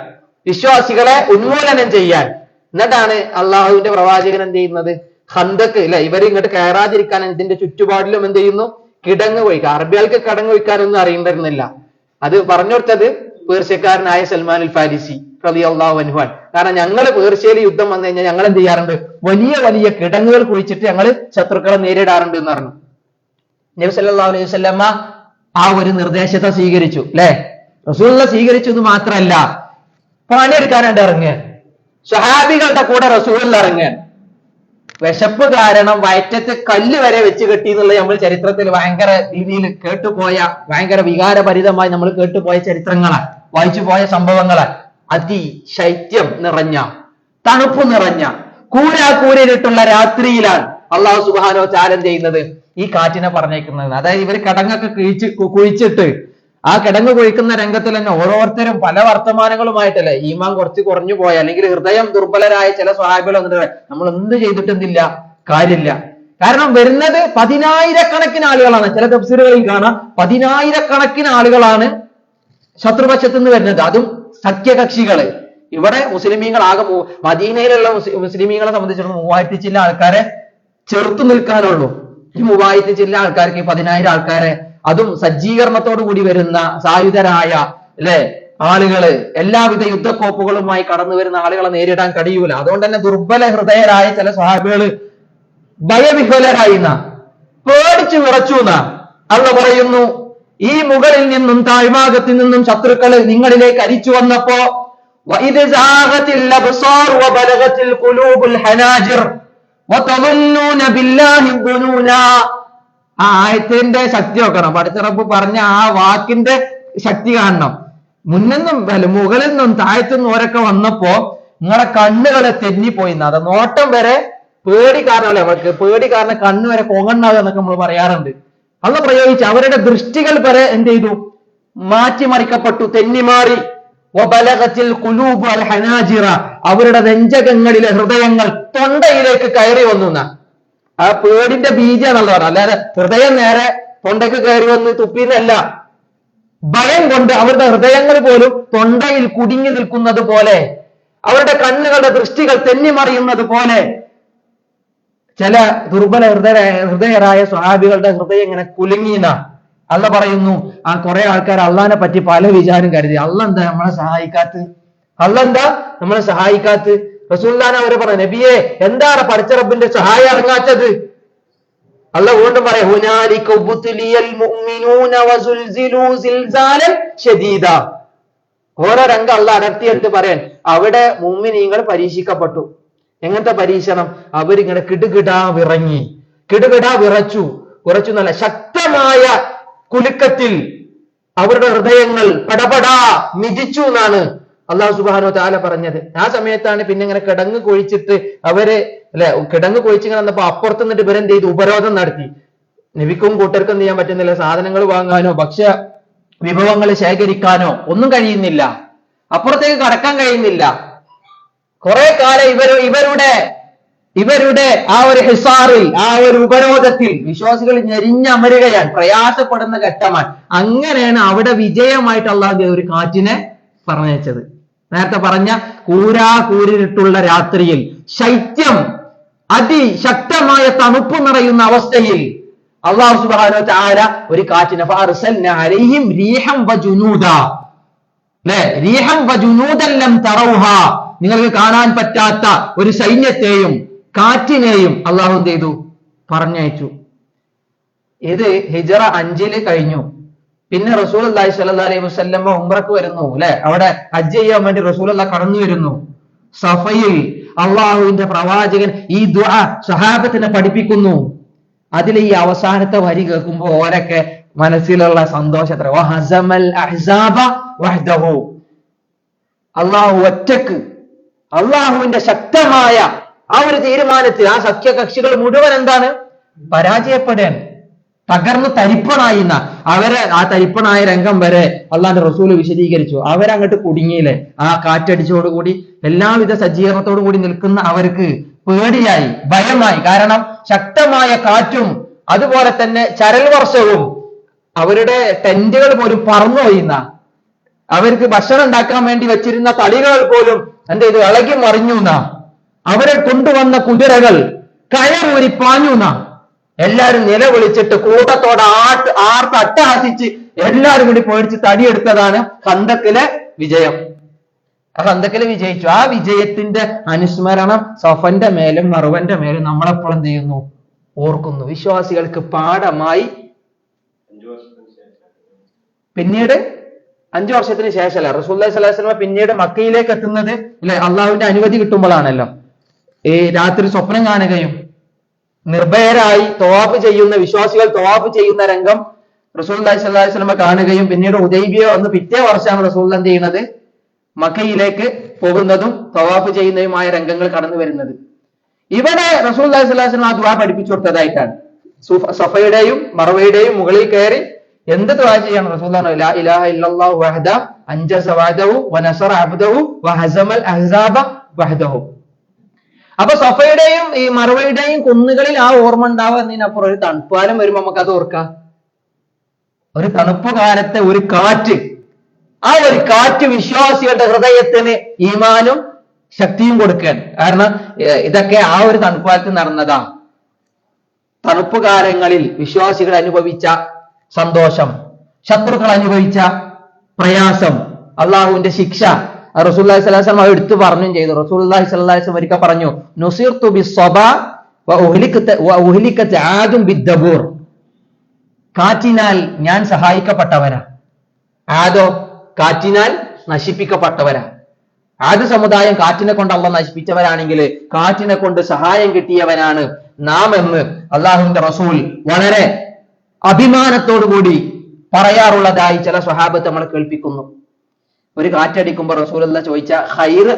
Speaker 2: വിശ്വാസികളെ ഉന്മൂലനം ചെയ്യാൻ. എന്നിട്ടാണ് അള്ളാഹുവിന്റെ പ്രവാചകൻ എന്ത് ചെയ്യുന്നത്, ഖന്ദഖ് ഇല്ല ഇവർ ഇങ്ങോട്ട് കയറാതിരിക്കാൻ ഇതിന്റെ ചുറ്റുപാടിലും എന്ത് ചെയ്യുന്നു, കിടങ്ങ് കൊയ്ക്കുക. അറബികൾക്ക് കിടങ്ങ് കൊയ്ക്കാനൊന്നും അറിയണ്ടിരുന്നില്ല. അത് പറഞ്ഞു കൊടുത്തത് പേർഷ്യക്കാരനായ സൽമാൻ അൽ ഫാരിസി റളിയല്ലാഹു അൻഹു. കാരണം ഞങ്ങൾ പേർഷ്യയിൽ യുദ്ധം വന്നു കഴിഞ്ഞാൽ ഞങ്ങൾ എന്ത് ചെയ്യാറുണ്ട്, വലിയ വലിയ കിടങ്ങുകൾ കുഴിച്ചിട്ട് ഞങ്ങൾ ശത്രുക്കളെ നേരിടാറുണ്ട് എന്ന് പറഞ്ഞു. നബി സല്ലല്ലാഹു അലൈഹി വസല്ലമ ആ ഒരു നിർദ്ദേശത്തെ സ്വീകരിച്ചു അല്ലെ. റസൂലുള്ളാഹി സ്വീകരിച്ചത് മാത്രമല്ല, പണിയെടുക്കാനായിട്ട് ഇറങ്ങുക. സ്വഹാബികളുടെ കൂടെ റസൂലുള്ളാഹി ഇറങ്ങുക. വിശപ്പ് കാരണം വയറ്റത്ത് കല്ല് വരെ വെച്ച് കെട്ടി എന്നുള്ളത് നമ്മൾ ചരിത്രത്തിൽ ഭയങ്കര രീതിയിൽ കേട്ടുപോയ, ഭയങ്കര വികാരഭരിതമായി നമ്മൾ കേട്ടുപോയ ചരിത്രങ്ങളാണ്, വായിച്ചു പോയ സംഭവങ്ങളാണ്. അതിശൈത്യം നിറഞ്ഞ, തണുപ്പ് നിറഞ്ഞ, കൂരാകൂരിട്ടുള്ള രാത്രിയിലാണ് അള്ളാഹു സുബ്ഹാനഹു വ തആല ചെയ്യുന്നത്, ഈ കാറ്റിനെ പറഞ്ഞേക്കുന്നത്. അതായത് ഇവർ കിടങ്ങൊക്കെ കുഴിച്ചിട്ട് ആ കിടങ്ങ് കുഴിക്കുന്ന രംഗത്തിൽ തന്നെ ഓരോരുത്തരും പല വർത്തമാനങ്ങളുമായിട്ടല്ലേ, ഈമാൻ കുറച്ച് കുറഞ്ഞു പോയ അല്ലെങ്കിൽ ഹൃദയം ദുർബലരായ ചില സ്വഹാബികൾ വന്നിട്ട് നമ്മൾ എന്ത് ചെയ്തിട്ടെന്തില്ല, കാര്യമില്ല. കാരണം വരുന്നത് 10,000-കണക്കിന് ആളുകളാണ്. ചില തഫ്സീറുകളിൽ കാണാം 10,000-കണക്കിന് ആളുകളാണ് ശത്രുപക്ഷത്ത് നിന്ന് വരുന്നത്, അതും സഖ്യകക്ഷികള്. ഇവിടെ മുസ്ലിമീങ്ങൾ ആകെ മദീനയിലുള്ള മുസ്ലിമീങ്ങളെ സംബന്ധിച്ചിടത്തോളം 3000 ചില്ല ആൾക്കാരെ ചെറുത്തു നിൽക്കാനുള്ളൂ. ഈ 3000 ചില്ല ആൾക്കാർക്ക് 10,000 ആൾക്കാരെ, അതും സജ്ജീകരണത്തോടു കൂടി വരുന്ന സായുധരായ അല്ലെ ആളുകള്, എല്ലാവിധ യുദ്ധക്കോപ്പുകളുമായി കടന്നു വരുന്ന ആളുകളെ നേരിടാൻ കഴിയൂല. അതുകൊണ്ട് തന്നെ ദുർബല ഹൃദയരായ ചില സ്വഹാബികള് ഭയവിഹ്വലരായിന്ന, പേടിച്ചു വിറച്ചു എന്നാ അള്ളാഹ് പറയുന്നു. ഈ മുകളിൽ നിന്നും താഴ്ഭാഗത്തിൽ നിന്നും ശത്രുക്കള് നിങ്ങളിലേക്ക് അരിച്ചു വന്നപ്പോ വഇദ് സാഗത്തിൽ അബ്സാർ വബലഗത്തിൽ ഖുലൂബുൽ ഹനാജിർ വതظنون بالله الظنونا. ആ ആയത്തിന്റെ ശക്തി നോക്കണം. പടച്ച റബ്ബ് പറഞ്ഞ ആ വാക്കിന്റെ ശക്തി കാണണം. മുന്നെന്നും മുകളിൽ നിന്നും താഴത്തുനിന്നും ഓരൊക്കെ വന്നപ്പോ നിങ്ങളെ കണ്ണുകളെ തെന്നിപ്പോയിന്ന, അത് നോട്ടം വരെ പേടി കാരണമല്ലേ, അവർക്ക് പേടി കാരണം കണ്ണ് വരെ കൊങ്ങണ്ണാവുക എന്നൊക്കെ നമ്മൾ പറയാറുണ്ട്. അന്ന് പ്രയോഗിച്ച് അവരുടെ ദൃഷ്ടികൾ വരെ എന്ത് ചെയ്തു, മാറ്റിമറിക്കപ്പെട്ടു, തെന്നിമാറി. വബലഗത്തിൽ ഖുലൂബു അൽ ഹനാജിറ, അവരുടെ നെഞ്ചകങ്ങളിലെ ഹൃദയങ്ങൾ തൊണ്ടയിലേക്ക് കയറി വന്നു. ആ പേടിന്റെ ബീജാണല്ലോ പറഞ്ഞത്, അല്ലാതെ ഹൃദയം നേരെ തൊണ്ടയ്ക്ക് കയറി വന്ന് തുപ്പിന്നല്ല, ഭയം കൊണ്ട് അവരുടെ ഹൃദയങ്ങൾ പോലും തൊണ്ടയിൽ കുടുങ്ങി നിൽക്കുന്നത് പോലെ, അവരുടെ കണ്ണുകളുടെ ദൃഷ്ടികൾ തെന്നിമറിയുന്നത് പോലെ ചില ദുർബല ഹൃദയരായ സ്വഹാബികളുടെ ഹൃദയം ഇങ്ങനെ കുലുങ്ങിന. അള്ള പറയുന്നു, ആ കുറെ ആൾക്കാർ അള്ളാനെ പറ്റി പല വിചാരം കരുതി. അള്ള എന്താ നമ്മളെ സഹായിക്കാത്ത്? അള്ള എന്താ നമ്മളെ സഹായിക്കാത്ത്? റസൂലുള്ളാഹിനെ അവരെ പറഞ്ഞു, നബിയെ എന്താണ് പഠിച്ച റബ്ബിന്റെ സഹായം ഇറങ്ങാത്തത്? അള്ള വീണ്ടും പറയാം, ഹുനാലിക ഉബ്തുലിയൽ മുഅ്മിനൂന വസുൽസിലൂ സിൽസാലൻ ശദീദാ. ഓരോ രംഗം അള്ള അടർത്തിയെടുത്ത് പറയാൻ, അവിടെ മുഅ്മിനീങ്ങൾ പരീക്ഷിക്കപ്പെട്ടു. എങ്ങനത്തെ പരീക്ഷണം? അവരിങ്ങനെ കിടുകിടാ വിറച്ചു. കുറച്ചു നല്ല ശക്തമായ കുലുക്കത്തിൽ അവരുടെ ഹൃദയങ്ങൾ പടപടാ മിതിച്ചു എന്നാണ് അള്ളാഹു സുബ്ഹാനഹു വ തആല പറഞ്ഞത്. ആ സമയത്താണ് പിന്നെ ഇങ്ങനെ കിടങ്ങ് കൊഴിച്ചിട്ട് അവര് കിടങ്ങ് കൊഴിച്ചിങ്ങനെ വന്നപ്പോ അപ്പുറത്ത് നിന്നിട്ട് ഇവരെന്ത് ചെയ്തു? ഉപരോധം നടത്തി. നബിക്കും കൂട്ടർക്കും എന്ത് ചെയ്യാൻ പറ്റുന്നില്ല, സാധനങ്ങൾ വാങ്ങാനോ ഭക്ഷ്യ വിഭവങ്ങൾ ശേഖരിക്കാനോ ഒന്നും കഴിയുന്നില്ല, അപ്പുറത്തേക്ക് കടക്കാൻ കഴിയുന്നില്ല. കുറെ കാലം ഇവരുടെ ആ ഒരു ഹിസാറിൽ, ആ ഒരു ഉപരോധത്തിൽ വിശ്വാസികൾ ഞെരിഞ്ഞമരുകയാണ്, പ്രയാസപ്പെടുന്ന ഘട്ടമാണ്. അങ്ങനെയാണ് അവിടെ വിജയമായിട്ട് അള്ളാഹു ഒരു കാറ്റിനെ പറഞ്ഞയച്ചത്. നേരത്തെ പറഞ്ഞ കൂരിട്ടുള്ള രാത്രിയിൽ, ശൈത്യം അതിശക്തമായ തണുപ്പ് നിറയുന്ന അവസ്ഥയിൽ അള്ളാഹു സുബ്ഹാനഹു വ തആല ഒരു കാറ്റിനെ ഫഅർസൽനാ അലൈഹിം റീഹൻ വജുനൂദാ, റീഹൻ വജുനൂദൻ ലം തറൗഹാ, നിങ്ങൾക്ക് കാണാൻ പറ്റാത്ത ഒരു സൈന്യത്തെയും കാറ്റിനെയും അള്ളാഹു എന്ത് ചെയ്തു? പറഞ്ഞയച്ചു. ഇത് ഹിജ്റ 5 കഴിഞ്ഞു. പിന്നെ റസൂലുള്ളാഹി സ്വല്ലല്ലാഹു അലൈഹി വസല്ലം ഉംറക്ക് വരുന്നു, അല്ലെ? അവിടെ ഹജ്ജ് ചെയ്യാൻ വേണ്ടി റസൂലുള്ളാഹി കടന്നു വരുന്നു. സഫയിൽ അള്ളാഹുവിന്റെ പ്രവാചകൻ ഈ ദുആ സ്വഹാബത്തിനെ പഠിപ്പിക്കുന്നു. അതിൽ ഈ അവസാനത്തെ വരി കേൾക്കുമ്പോ ഓരൊക്കെ മനസ്സിലുള്ള സന്തോഷത്ര വഹസമൽ അഹ്സാബ വഹ്ദഹു, അള്ളാഹു ഒറ്റക്ക്, അള്ളാഹുവിന്റെ ശക്തമായ ആ ഒരു തീരുമാനത്തിൽ ആ സഖ്യകക്ഷികൾ മുഴുവൻ എന്താണ്? പരാജയപ്പെടാൻ, തകർന്ന് തരിപ്പണായിന്ന ആ തരിപ്പണായ രംഗം വരെ അള്ളാന്റെ റസൂല് വിശദീകരിച്ചു. അവരങ്ങോട്ട് കുടുങ്ങിയില്ലേ? ആ കാറ്റടിച്ചോടുകൂടി എല്ലാവിധ സജ്ജീകരണത്തോടു കൂടി നിൽക്കുന്ന അവർക്ക് പേടിയായി, ഭയമായി. കാരണം ശക്തമായ കാറ്റും അതുപോലെ തന്നെ ചരൽ വർഷവും അവരുടെ ടെന്റുകൾ പോലും പറന്നുപോയിന്ന, അവർക്ക് ഭക്ഷണം ഉണ്ടാക്കാൻ വേണ്ടി വെച്ചിരുന്ന തളികൾ പോലും എന്ത് ചെയ്തു? ഇളകി മറിഞ്ഞു എന്നാ. അവരെ കൊണ്ടുവന്ന കുതിരകൾ കയറൂരി പാഞ്ഞു എന്നാ. എല്ലാരും നിലവിളിച്ചിട്ട് കൂട്ടത്തോടെ അട്ടഹസിച്ച് എല്ലാരും കൂടി പേടിച്ച് തടിയെടുത്തതാണ് ഖന്തക്കിലെ വിജയം. ആ ഖന്തക്കിലെ വിജയിച്ചു. ആ വിജയത്തിന്റെ അനുസ്മരണം സഫന്റെ മേലും മറുവന്റെ മേലും നമ്മളെപ്പോഴും എന്ത് ചെയ്യുന്നു? ഓർക്കുന്നു. വിശ്വാസികൾക്ക് പാഠമായി. പിന്നീട് 5 വർഷത്തിന് ശേഷമല്ല റസൂലുള്ളാഹി സ്വല്ലല്ലാഹു അലൈഹി വസല്ലം പിന്നീട് മക്കയിലേക്ക് എത്തുന്നത്, അല്ലെ? അള്ളാഹുവിന്റെ അനുമതി കിട്ടുമ്പോഴാണല്ലോ. ഈ രാത്രി സ്വപ്നം കാണുകയും നിർഭയരായി തവാഫ് ചെയ്യുന്ന വിശ്വാസികൾ തവാഫ് ചെയ്യുന്ന രംഗം റസൂലുള്ളാഹി സ്വല്ലല്ലാഹു അലൈഹി വസല്ലം കാണുകയും പിന്നീട് ഹുദൈബിയ വന്ന് പിറ്റേ വർഷമാണ് റസൂൽ എന്ത് ചെയ്യുന്നത്? മക്കയിലേക്ക് പോകുന്നതും തവാഫ് ചെയ്യുന്നതുമായ രംഗങ്ങൾ കടന്നു വരുന്നത്. ഇവിടെ റസൂലുള്ളാഹി സ്വല്ലല്ലാഹു അലൈഹി വസല്ലം ആ ദുആ പഠിപ്പിച്ചു കൊടുത്തതായിട്ടാണ്. സഫയുടെയും മർവയുടെയും മുകളിൽ കയറി എന്ത് ദുആ ചെയ്യണം? റസൂലുള്ളാഹി ലാ ഇലാഹ ഇല്ലല്ലാഹു വഹദ അൻജസ വഅദഹു വനസറ അബ്ദഹു വഹസമൽ അഹ്സാബ വഹദഹു. അപ്പൊ സഫയുടെയും ഈ മർവയുടെയും കുന്നുകളിൽ ആ ഓർമ്മ ഉണ്ടാവുന്നതിനപ്പുറം ഒരു തണുപ്പുകാലം വരുമ്പോ നമുക്ക് അത് ഓർക്കാം. ഒരു തണുപ്പ് കാലത്തെ ഒരു കാറ്റ്, ആ ഒരു കാറ്റ് വിശ്വാസികളുടെ ഹൃദയത്തിന് ഈമാനും ശക്തിയും കൊടുക്കുകയാണ്. കാരണം ഇതൊക്കെ ആ ഒരു തണുപ്പ് കാലത്ത് നടന്നതാ. തണുപ്പ് കാലങ്ങളിൽ വിശ്വാസികൾ അനുഭവിച്ച സന്തോഷം, ശത്രുക്കൾ അനുഭവിച്ച പ്രയാസം, അള്ളാഹുവിന്റെ ശിക്ഷ റസൂലുള്ളാഹി സ്വല്ലല്ലാഹു അലൈഹി വസല്ലം എടുത്തു പറഞ്ഞും ചെയ്തു. റസൂലുള്ളാഹി സ്വല്ലല്ലാഹു അലൈഹി വസല്ലം ഒരിക്കൽ പറഞ്ഞു, നുസിർതു ബിസ്സബാ വഉഹ്ലികത ആദും ബിദ്ദബൂർ, കാറ്റിനാൽ ഞാൻ സഹായിക്കപ്പെട്ടവനാ. ആദോ കാറ്റിനാൽ നശിപ്പിക്കപ്പെട്ടവരാ. ആദ് സമുദായം കാറ്റിനെ കൊണ്ട് അള്ളാഹ് നശിപ്പിച്ചവരാണെങ്കിൽ കാറ്റിനെ കൊണ്ട് സഹായം കിട്ടിയവനാണ് നാം എന്ന് അള്ളാഹുവിന്റെ റസൂൽ വളരെ അഭിമാനത്തോടു കൂടി പറയാറുള്ളതായി ചില സ്വഹാബത്ത് നമ്മളെ കേൾപ്പിക്കുന്നു. ഒരു കാറ്റടിക്കുമ്പോ റസൂലുള്ളാഹി ചോദിച്ച ഖൈറ്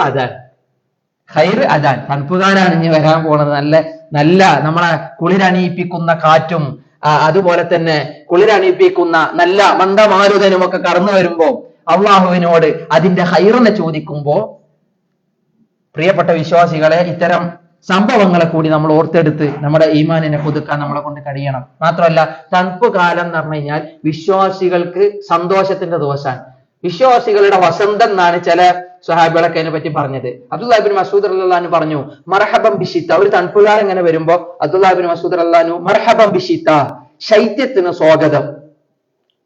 Speaker 2: അദാൻ, തണുപ്പുകാരാണ് ഇനി വരാൻ പോണത്, നല്ല നമ്മളെ കുളിരണിയിപ്പിക്കുന്ന കാറ്റും അതുപോലെ തന്നെ കുളിരണിയിപ്പിക്കുന്ന നല്ല മന്ദമാരുതനും ഒക്കെ കടന്നു വരുമ്പോ അള്ളാഹുവിനോട് അതിന്റെ ഖൈറിനെ ചോദിക്കുമ്പോ, പ്രിയപ്പെട്ട വിശ്വാസികളെ, ഇത്തരം സംഭവങ്ങളെ കൂടി നമ്മൾ ഓർത്തെടുത്ത് നമ്മുടെ ഈമാനിനെ പുതുക്കാൻ നമ്മളെ കൊണ്ട് കഴിയണം. മാത്രമല്ല തണുപ്പ് കാലം എന്ന് പറഞ്ഞു കഴിഞ്ഞാൽ വിശ്വാസികൾക്ക് സന്തോഷത്തിന്റെ ദിവസമാണ്, വിശ്വാസികളുടെ വസന്തം എന്നാണ് ചില സ്വഹാബികളൊക്കെ അതിനെ പറ്റി പറഞ്ഞത്. അബ്ദുല്ലാഹി ഇബ്നു മസ്ഊദ് റളിയല്ലാഹു അൻഹു പറഞ്ഞു മർഹബൻ ബിശിത്ത, ഒരു തണുപ്പുകാലം ഇങ്ങനെ വരുമ്പോ അബ്ദുല്ലാഹി ഇബ്നു മസ്ഊദ് റളിയല്ലാഹു അൻഹു മർഹബൻ ബിശിത്ത, ശൈത്യത്തിന് സ്വാഗതം,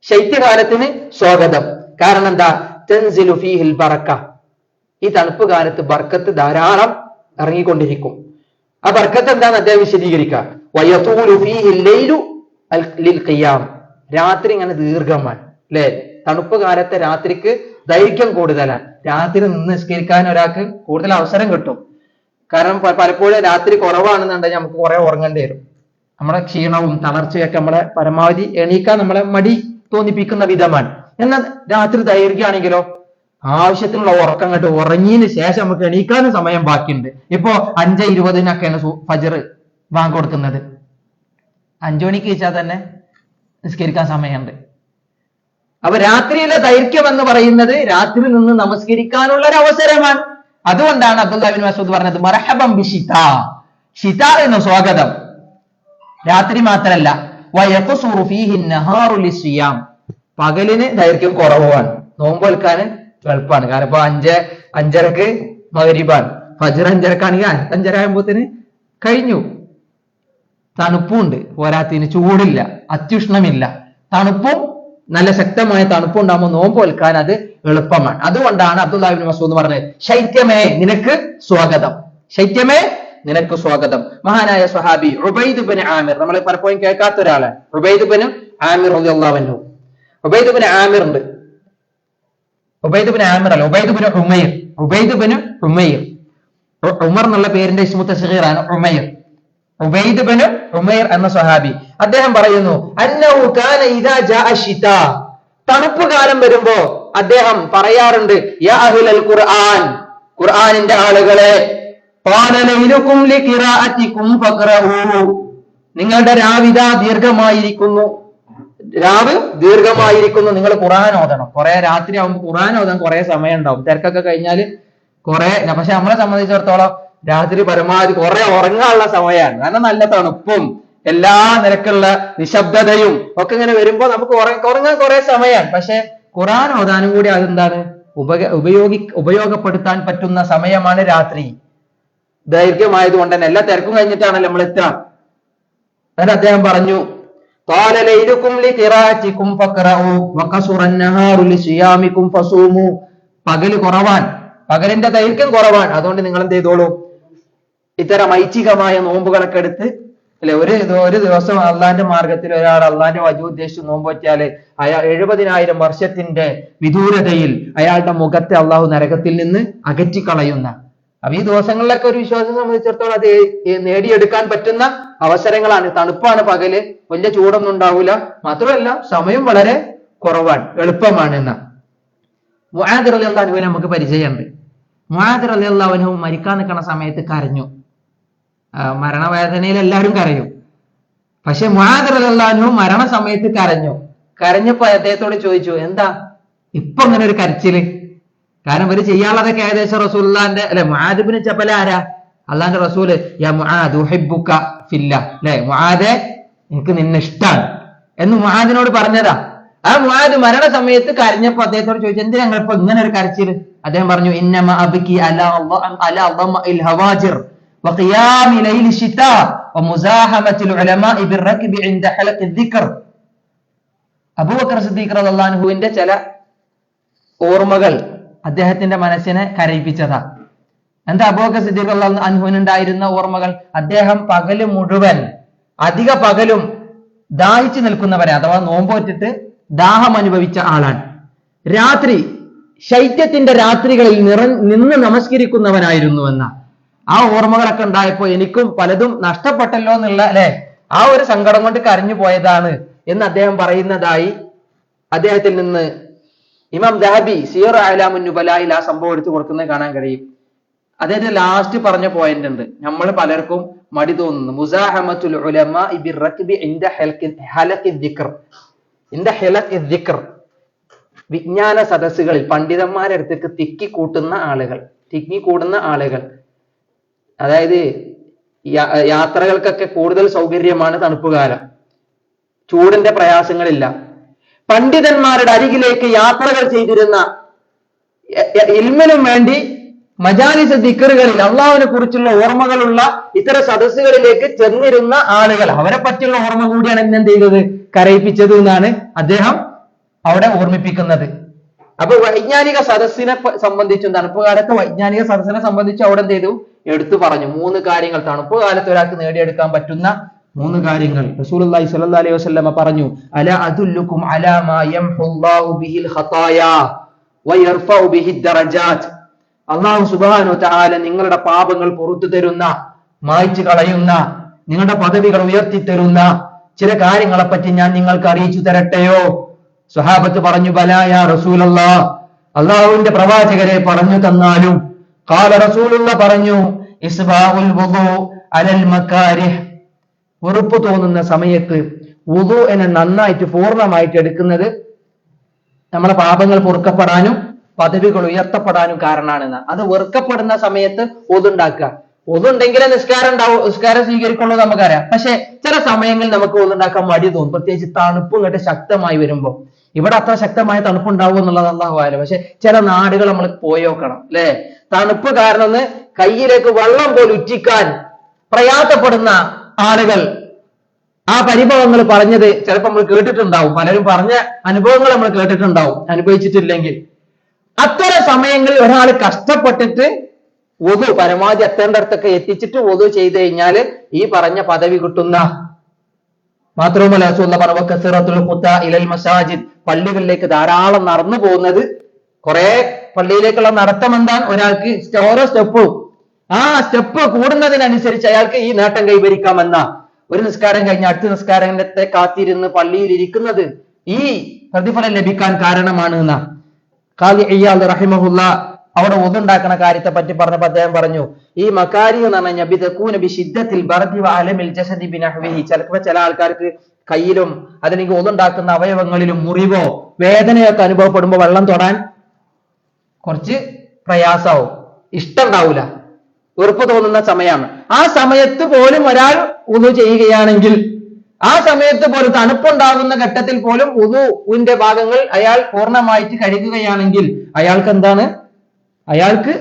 Speaker 2: ശൈത്യകാലത്തിന് സ്വാഗതം. കാരണം എന്താ? തൻസിലു ഫീഹിൽ ബറക്ക, ഈ തണുപ്പ് കാലത്ത് ബർക്കത്ത് ധാരാളം ഇറങ്ങിക്കൊണ്ടിരിക്കും. ആ ബർക്കത്ത് എന്താന്ന് അദ്ദേഹം വിശദീകരിക്കുക. വയതൂലു ഫീഹിൽ ലൈലു ലിൽ ഖിയാം, രാത്രി ഇങ്ങനെ ദീർഘമാണ് അല്ലെ? തണുപ്പ് കാലത്തെ രാത്രിക്ക് ദൈർഘ്യം കൂടുതലാണ്. രാത്രി നിന്ന് നിസ്കരിക്കാൻ ഒരാൾക്ക് കൂടുതൽ അവസരം കിട്ടും. കാരണം പലപ്പോഴും രാത്രി കുറവാണെന്നുണ്ടെങ്കിൽ നമുക്ക് കുറെ ഉറങ്ങേണ്ടി വരും. നമ്മുടെ ക്ഷീണവും തളർച്ചയൊക്കെ നമ്മളെ പരമാവധി എണീക്കാൻ നമ്മളെ മടി തോന്നിപ്പിക്കുന്ന വിധമാണ്. എന്നാൽ രാത്രി ദൈർഘ്യമാണെങ്കിലോ ആവശ്യത്തിനുള്ള ഉറക്കം കണ്ട് ഉറങ്ങിയതിന് ശേഷം നമുക്ക് എണീക്കാനും സമയം ബാക്കിയുണ്ട്. ഇപ്പോ 5:20 ഫജ്ർ ബാങ്ക് കൊടുക്കുന്നത്, 5 മണിക്ക് വെച്ചാൽ തന്നെ നിസ്കരിക്കാൻ സമയമുണ്ട്. അപ്പൊ രാത്രിയിലെ ദൈർഘ്യം എന്ന് പറയുന്നത് രാത്രി നിന്ന് നമസ്കരിക്കാനുള്ള ഒരു അവസരമാണ്. അതുകൊണ്ടാണ് അബ്ദുല്ലാഹി ഇബ്നു മസ്ഊദ് പറഞ്ഞത് മർഹബൻ ബിശിതാ, ശിതാ എന്ന സ്വാഗതം. രാത്രി മാത്രല്ല വയഖ്സുറു ഫീഹി നഹാറു ലിസിയാം, പകലിന് ദൈർഘ്യം കുറവാണ്, നോമ്പെടുക്കാൻ എളുപ്പമാണ്. കാരണം ഇപ്പൊ 5:05 മഗ്രിബാണ്, ഫജ്ർ 5:05 5:30 ആകുമ്പോത്തിന് കഴിഞ്ഞു. തണുപ്പുണ്ട്, പോരാത്തിന് ചൂടില്ല, അത്യുഷ്ണമില്ല, തണുപ്പും നല്ല ശക്തമായ തണുപ്പുണ്ടാകുമ്പോൾ നോമ്പ് വെൽക്കാൻ അത് എളുപ്പമാണ്. അതുകൊണ്ടാണ് അബ്ദുല്ലാഹി ഇബ്നു മസ്ഊദ് പറഞ്ഞത് ശൈത്യമേ നിനക്ക് സ്വാഗതം, ശൈത്യമേ നിനക്ക് സ്വാഗതം. മഹാനായ സ്വഹാബി ഉബൈദ് ഇബ്നു ആമിർ, നമ്മൾ പലപ്പോഴും കേൾക്കാത്ത ഒരാളാണ് ഉബൈദ് ഇബ്നു ആമിർ റളിയല്ലാഹു അൻഹു. ഉബൈദ് ഇബ്നു ആമിർ ഉണ്ട്, ഉബൈദ് ഇബ്നു ആമിർ അല്ല, ഉബൈദ് ഇബ്നു ഉമൈർ, ഉബൈദ് ഇബ്നു ഉമൈർ, ഉമർ എന്നുള്ള പേരിന്റെ ഇസ്മു തസ്ഗീറാണ് ഉമൈർ. ഉബൈദ് ഇബ്നു ഉമൈർ എന്ന സ്വഹാബി അദ്ദേഹം പറയുന്നു അന്നഹു കാന ഇദാ ജാഅ ശിതാ, തണുപ്പ് കാലം വരുമ്പോ അദ്ദേഹം പറയാറുണ്ട് യാ അഹ്ലൽ ഖുർആൻ, ഖുർആനിന്റെ ആളുകളെ, ഖാല ലൈലുകും ലിഖിറാഅതികും ഫഖറഊ, നിങ്ങളുടെ രാവിതാ ദീർഘമായിരിക്കുന്നു, രാവ് ദീർഘമായിരിക്കുന്നു, നിങ്ങൾ ഖുർആൻ ഓതണം. കുറെ രാത്രി ആവുമ്പോൾ ഖുർആൻ ഓതാൻ കുറെ സമയം ഉണ്ടാവും, തിരക്കൊക്കെ കഴിഞ്ഞാൽ കുറെ. പക്ഷെ നമ്മളെ സംബന്ധിച്ചിടത്തോളം രാത്രി പരമാവധി കുറെ ഉറങ്ങാനുള്ള സമയമാണ്. കാരണം നല്ല തണുപ്പും എല്ലാ നിരക്കുള്ള നിശബ്ദതയും ഒക്കെ ഇങ്ങനെ വരുമ്പോ നമുക്ക് ഉറങ്ങാൻ കുറെ സമയമാണ്. പക്ഷെ ഖുർആൻ ഓതാനും കൂടി അതെന്താണ് ഉപയോഗപ്പെടുത്താൻ പറ്റുന്ന സമയമാണ് രാത്രി. ദൈർഘ്യമായതുകൊണ്ട് തന്നെ എല്ലാ തിരക്കും കഴിഞ്ഞിട്ടാണല്ലോ നമ്മൾ എത്തുക. അങ്ങനെ അദ്ദേഹം പറഞ്ഞു ഖാല ലൈലുകും ലിഖിറാഅതികും ഫഖറഊ വഖസുറ അൻ-നഹാറു ലിസിയാമികും ഫസൂമു, പകല് കുറവാൻ, പകലിന്റെ ദൈർഘ്യം കുറവാൻ, അതുകൊണ്ട് നിങ്ങൾ എന്ത് ചെയ്തോളൂ, ഇത്തരം ഐച്ഛികമായ നോമ്പുകളൊക്കെ എടുത്ത് അല്ലെ. ഒരു ദിവസം അള്ളാന്റെ മാർഗത്തിൽ ഒരാൾ അള്ളാന്റെ വജു ഉദ്ദേശിച്ച് നോമ്പ് വെച്ചാല് അയാൾ 70,000 വർഷത്തിന്റെ വിദൂരതയിൽ അയാളുടെ മുഖത്തെ അള്ളാഹു നരകത്തിൽ നിന്ന് അകറ്റിക്കളയുന്ന. അപ്പൊ ഈ ദിവസങ്ങളിലൊക്കെ ഒരു വിശ്വാസം സംബന്ധിച്ചിടത്തോളം അത് നേടിയെടുക്കാൻ പറ്റുന്ന അവസരങ്ങളാണ്. തണുപ്പാണ് പകല്, വലിയ ചൂടൊന്നും ഉണ്ടാവില്ല, മാത്രമല്ല സമയം വളരെ കുറവാണ്, എളുപ്പമാണ്. എന്ന മുആദ് റളിയല്ലാഹു അൻഹുവിനെ നമുക്ക് പരിചയമുണ്ട്. മുആദ് റളിയല്ലാഹു അൻഹു മരിക്കാൻ നിൽക്കുന്ന സമയത്ത് കരഞ്ഞു. മരണവേദനയിൽ എല്ലാവരും കരയും, പക്ഷെ മുആദ് റളിയല്ലാഹു അൻഹു മരണസമയത്ത് കരഞ്ഞു. കരഞ്ഞപ്പോ അദ്ദേഹത്തോട് ചോദിച്ചു എന്താ ഇപ്പൊ ഇങ്ങനെ ഒരു കരച്ചില്? കാരണം ഇവര് ചെയ്യാനുള്ളതൊക്കെ ഏകദേശം റസൂലുള്ളാഹിന്റെ അല്ലെ, മുആദ് ഇബ്നു ജബൽ ആരാ? അള്ളാന്റെ റസൂല് യാ മുആദ് ഉഹിബ്ബുക ഫില്ലാ, അല്ലെ മുആദേ എനിക്ക് നിന്നെ ഇഷ്ടാണ് എന്ന് മുആദിനോട് പറഞ്ഞതാ. ആ മുആദ് മരണസമയത്ത് കരഞ്ഞപ്പോ അദ്ദേഹത്തോട് ചോദിച്ചു എന്തിനാ ഞങ്ങൾ ഇപ്പൊ ഇങ്ങനെ ഒരു കരച്ചില്? അദ്ദേഹം പറഞ്ഞു ഇന്നമ അബ്കി അലാ ദമഇൽ ഹവാജിർ വഖിയാമി ലൈലി ശിതാ വമുസാഹമത്തിൽ ഉലമാഇ ബിർറക്ബി ഇൻദ ഹലഖി ദിക്ർ. അബൂബക്കർ സിദ്ദീഖ് റളിയല്ലാഹു അൻഹുവിന്റെ ചില ഓർമ്മകൾ അദ്ദേഹത്തിന്റെ മനസ്സിനെ കരയിപ്പിച്ചതാ. എന്താ അബൂബക്കർ സിദ്ദീഖ് റളിയല്ലാഹു അൻഹുവിനുണ്ടായിരുന്ന ഓർമ്മകൾ? അദ്ദേഹം പകല് മുഴുവൻ, അധിക പകലും ദാഹിച്ചു നിൽക്കുന്നവരെ, അഥവാ നോമ്പോറ്റിട്ട് ദാഹം അനുഭവിച്ച ആളാണ്. രാത്രി ശൈത്യത്തിന്റെ രാത്രികളിൽ നിന്ന് നമസ്കരിക്കുന്നവനായിരുന്നു എന്ന ആ ഓർമ്മകളൊക്കെ ഉണ്ടായപ്പോ എനിക്കും പലതും നഷ്ടപ്പെട്ടല്ലോ എന്നുള്ള അല്ലെ ആ ഒരു സങ്കടം കൊണ്ട് കരഞ്ഞു പോയതാണ് എന്ന് അദ്ദേഹം പറയുന്നതായി അദ്ദേഹത്തിൽ നിന്ന് ഇമാം ദഹബി സിയർ അഅ്ലാമുൻ നുബലായിൽ ആ സംഭവം എടുത്തു കൊടുക്കുന്നത് കാണാൻ കഴിയും. അദ്ദേഹത്തെ ലാസ്റ്റ് പറഞ്ഞ പോയിന്റ് ഉണ്ട്, നമ്മൾ പലർക്കും മടി തോന്നുന്നു. മുസാഹമത്തുൽ ഉലമാഇ ബിർറക്ബി ഇൻദ ഹലഖി ദിക്ർ, ഇൻദ ഹലഖി ദിക്ർ, വിജ്ഞാന സദസ്സുകളിൽ പണ്ഡിതന്മാരുടെ അടുത്തേക്ക് തിക്കിക്കൂടുന്ന ആളുകൾ, അതായത് യാത്രകൾക്കൊക്കെ കൂടുതൽ സൗകര്യമാണ് തണുപ്പ് കാലം, ചൂടിന്റെ പ്രയാസങ്ങളില്ല. പണ്ഡിതന്മാരുടെ അരികിലേക്ക് യാത്രകൾ ചെയ്തിരുന്ന, ഇൽമിനും വേണ്ടി മജാലിസ് ദിക്റുകളിൽ അള്ളാഹുവിനെ കുറിച്ചുള്ള ഓർമ്മകളുള്ള ഇത്തരം സദസ്സുകളിലേക്ക് ചെന്നിരുന്ന ആളുകൾ, അവരെ പറ്റിയുള്ള ഓർമ്മ കൂടിയാണ് എന്ത് ചെയ്തത്, കരയിപ്പിച്ചത് എന്നാണ് അദ്ദേഹം അവിടെ ഓർമ്മിപ്പിക്കുന്നത്. അപ്പൊ വൈജ്ഞാനിക സദസ്സിനെ സംബന്ധിച്ചും തണുപ്പ് കാലത്ത് വൈജ്ഞാനിക സദസ്സിനെ സംബന്ധിച്ച് അവിടെ എന്ത് ചെയ്തു, എടുത്തു പറഞ്ഞു 3 കാര്യങ്ങൾ, തണുപ്പ് കാലത്ത് ഒരാൾക്ക് നേടിയെടുക്കാൻ പറ്റുന്ന 3 കാര്യങ്ങൾ. റസൂലുള്ളാഹി സ്വല്ലല്ലാഹു അലൈഹി വസല്ലമ പറഞ്ഞു, അല അദുല്ലുക്കും അലാ മാ യംഹുല്ലാഹു ബിഹിൽ ഖതായാ വയർഫഉ ബിഹി ദറജാത്ത്. അല്ലാഹു സുബ്ഹാനഹു വ തആല നിങ്ങളുടെ പാപങ്ങൾ പുറത്തു തരുന്ന, മായ്ച്ചു കളയുന്ന, നിങ്ങളുടെ പദവികൾ ഉയർത്തി തരുന്ന ചില കാര്യങ്ങളെ പറ്റി ഞാൻ നിങ്ങൾക്ക് അറിയിച്ചു തരട്ടെയോ? സ്വഹാബത്ത് പറഞ്ഞു, ബലാ യാ റസൂലല്ലാഹ്, അല്ലാഹുവിന്റെ പ്രവാചകരെ പറഞ്ഞു തന്നാലും. ഖാല റസൂലുള്ള പറഞ്ഞു, ഇസ്ബാഉൽ വുദു അലൽ മകാരിഹ്, വെറുപ്പ് തോന്നുന്ന സമയത്ത് വുദുഇനെ നന്നായിട്ട് പൂർണ്ണമായിട്ട് എടുക്കുന്നത് നമ്മളെ പാപങ്ങൾ പൊറുക്കപ്പെടാനും പദവികൾ ഉയർത്തപ്പെടാനും കാരണമാണെന്ന്. അത് വെറുക്കപ്പെടുന്ന സമയത്ത് ഒതുണ്ടാക്കുക, ഒതുണ്ടെങ്കിലേ നിസ്കാരം ഉണ്ടാവും, നിസ്കാരം സ്വീകരിക്കുള്ളൂ നമുക്കറിയാം. പക്ഷെ ചില സമയങ്ങളിൽ നമുക്ക് ഒതുണ്ടാക്കാൻ മടി തോന്നും, പ്രത്യേകിച്ച് തണുപ്പ് ഇങ്ങോട്ട് ശക്തമായി വരുമ്പോ. ഇവിടെ അത്ര ശക്തമായ തണുപ്പ് ഉണ്ടാവും എന്നുള്ളത് അല്ലാഹു ആലം. പക്ഷെ ചില നാടുകൾ നമ്മൾ പോയി നോക്കണം അല്ലെ, തണുപ്പ് കാരണം കയ്യിലേക്ക് വെള്ളം പോലും ഉറ്റിക്കാൻ പ്രയാസപ്പെടുന്ന ആളുകൾ ആ പരിഭവങ്ങൾ പറഞ്ഞത് ചിലപ്പോൾ നമ്മൾ കേട്ടിട്ടുണ്ടാവും, പലരും പറഞ്ഞ അനുഭവങ്ങൾ നമ്മൾ കേട്ടിട്ടുണ്ടാവും, അനുഭവിച്ചിട്ടില്ലെങ്കിൽ. അത്തരം സമയങ്ങളിൽ ഒരാൾ കഷ്ടപ്പെട്ടിട്ട് വുദു പരമാവധി എത്തേണ്ടടുത്തൊക്കെ എത്തിച്ചിട്ട് വുദു ചെയ്ത് കഴിഞ്ഞാൽ ഈ പറഞ്ഞ പദവി കിട്ടുന്ന. മാത്രവുമല്ല റസൂലുള്ളാഹി പറഞ്ഞു, കസറത്തുൽ ഖുതാ ഇലൽ മസാജിദ്, പള്ളികളിലേക്ക് ധാരാളം നടന്നു പോകുന്നത്, കുറെ പള്ളിയിലേക്കുള്ള നടത്തം എന്താണ്, ഒരാൾക്ക് ഓരോ സ്റ്റെപ്പും ആ സ്റ്റെപ്പ് കൂടുന്നതിനനുസരിച്ച് അയാൾക്ക് ഈ നേട്ടം കൈവരിക്കാമെന്ന. ഒരു നിസ്കാരം കഴിഞ്ഞ അടുത്ത നിസ്കാരത്തെ കാത്തിരുന്ന് പള്ളിയിൽ ഇരിക്കുന്നത് ഈ പ്രതിഫലം ലഭിക്കാൻ കാരണമാണ് എന്ന. ഖാദി ഇയാദ് റഹിമഹുല്ല അവിടെ ഒന്നുണ്ടാക്കുന്ന കാര്യത്തെ പറ്റി പറഞ്ഞപ്പോൾ അദ്ദേഹം പറഞ്ഞു, ഈ മകാരി എന്ന് പറഞ്ഞാൽ ചിലപ്പോൾ ചില ആൾക്കാർക്ക് കയ്യിലും അതിലേക്ക് ഒന്നുണ്ടാക്കുന്ന അവയവങ്ങളിലും മുറിവോ വേദനയൊക്കെ അനുഭവപ്പെടുമ്പോൾ വെള്ളം തൊടാൻ കുറച്ച് പ്രയാസമാവും, ഇഷ്ടം ഉണ്ടാവൂല, വെറുപ്പ് തോന്നുന്ന സമയമാണ്. ആ സമയത്ത് പോലും ഒരാൾ വുദു ചെയ്യുകയാണെങ്കിൽ, ആ സമയത്ത് പോലും തണുപ്പുണ്ടാകുന്ന ഘട്ടത്തിൽ പോലും വുദുവിന്റെ ഭാഗങ്ങൾ അയാൾ പൂർണ്ണമായിട്ട് കഴുകുകയാണെങ്കിൽ അയാൾക്ക് എന്താണ്, അയാൾക്ക്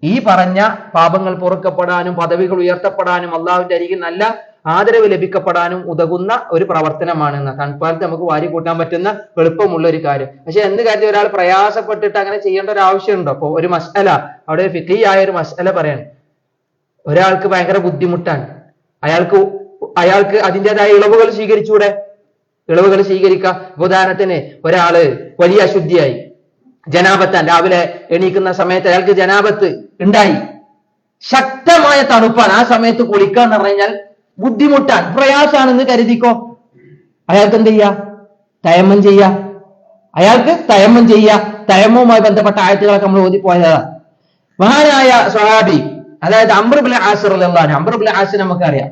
Speaker 2: ഈ പറഞ്ഞ പാപങ്ങൾ പൊറുക്കപ്പെടാനും പദവികൾ ഉയർത്തപ്പെടാനും അള്ളാഹുവിന്റെ അരികിൽ നല്ല ആദരവ് ലഭിക്കപ്പെടാനും ഉതകുന്ന ഒരു പ്രവർത്തനമാണ്. തണുപ്പാലത്ത് നമുക്ക് വാരി കൂട്ടാൻ പറ്റുന്ന എളുപ്പമുള്ള ഒരു കാര്യം. പക്ഷെ എന്ത് കാര്യം ഒരാൾ പ്രയാസപ്പെട്ടിട്ട് അങ്ങനെ ചെയ്യേണ്ട ഒരു ആവശ്യമുണ്ടോ? അപ്പൊ ഒരു മസ്അല, അവിടെ ഫിഖിയായ ഒരു മസ്അല പറയാണ്, ഒരാൾക്ക് ഭയങ്കര ബുദ്ധിമുട്ടാണ്, അയാൾക്ക് അതിൻ്റെതായ ഇളവുകൾ സ്വീകരിച്ചൂടെ? ഇളവുകൾ സ്വീകരിക്കാം. ഉദാഹരണത്തിന് ഒരാള് വലിയ അശുദ്ധിയായി, ജനാബത്താൻ, രാവിലെ എണീക്കുന്ന സമയത്ത് അയാൾക്ക് ജനാബത്ത് ഉണ്ടായി, ശക്തമായ തണുപ്പാണ്, ആ സമയത്ത് കുളിക്കാന്ന് പറഞ്ഞു കഴിഞ്ഞാൽ ബുദ്ധിമുട്ടാണ്, പ്രയാസാണെന്ന് കരുതിക്കോ. അയാൾക്ക് എന്ത് ചെയ്യാ? തയമ്മം ചെയ്യാ. അയാൾക്ക് തയമ്മം ചെയ്യാ. തയമ്മുമായി ബന്ധപ്പെട്ട ആയത്തുകളൊക്കെ നമ്മൾ ഓതിപ്പോയതാ. മഹാനായ സ്വഹാബി, അതായത് അംർ ഇബ്നു ആസ് റളിയല്ലാഹു അൻഹു, അംർ ഇബ്നു ആസ് നമുക്കറിയാം.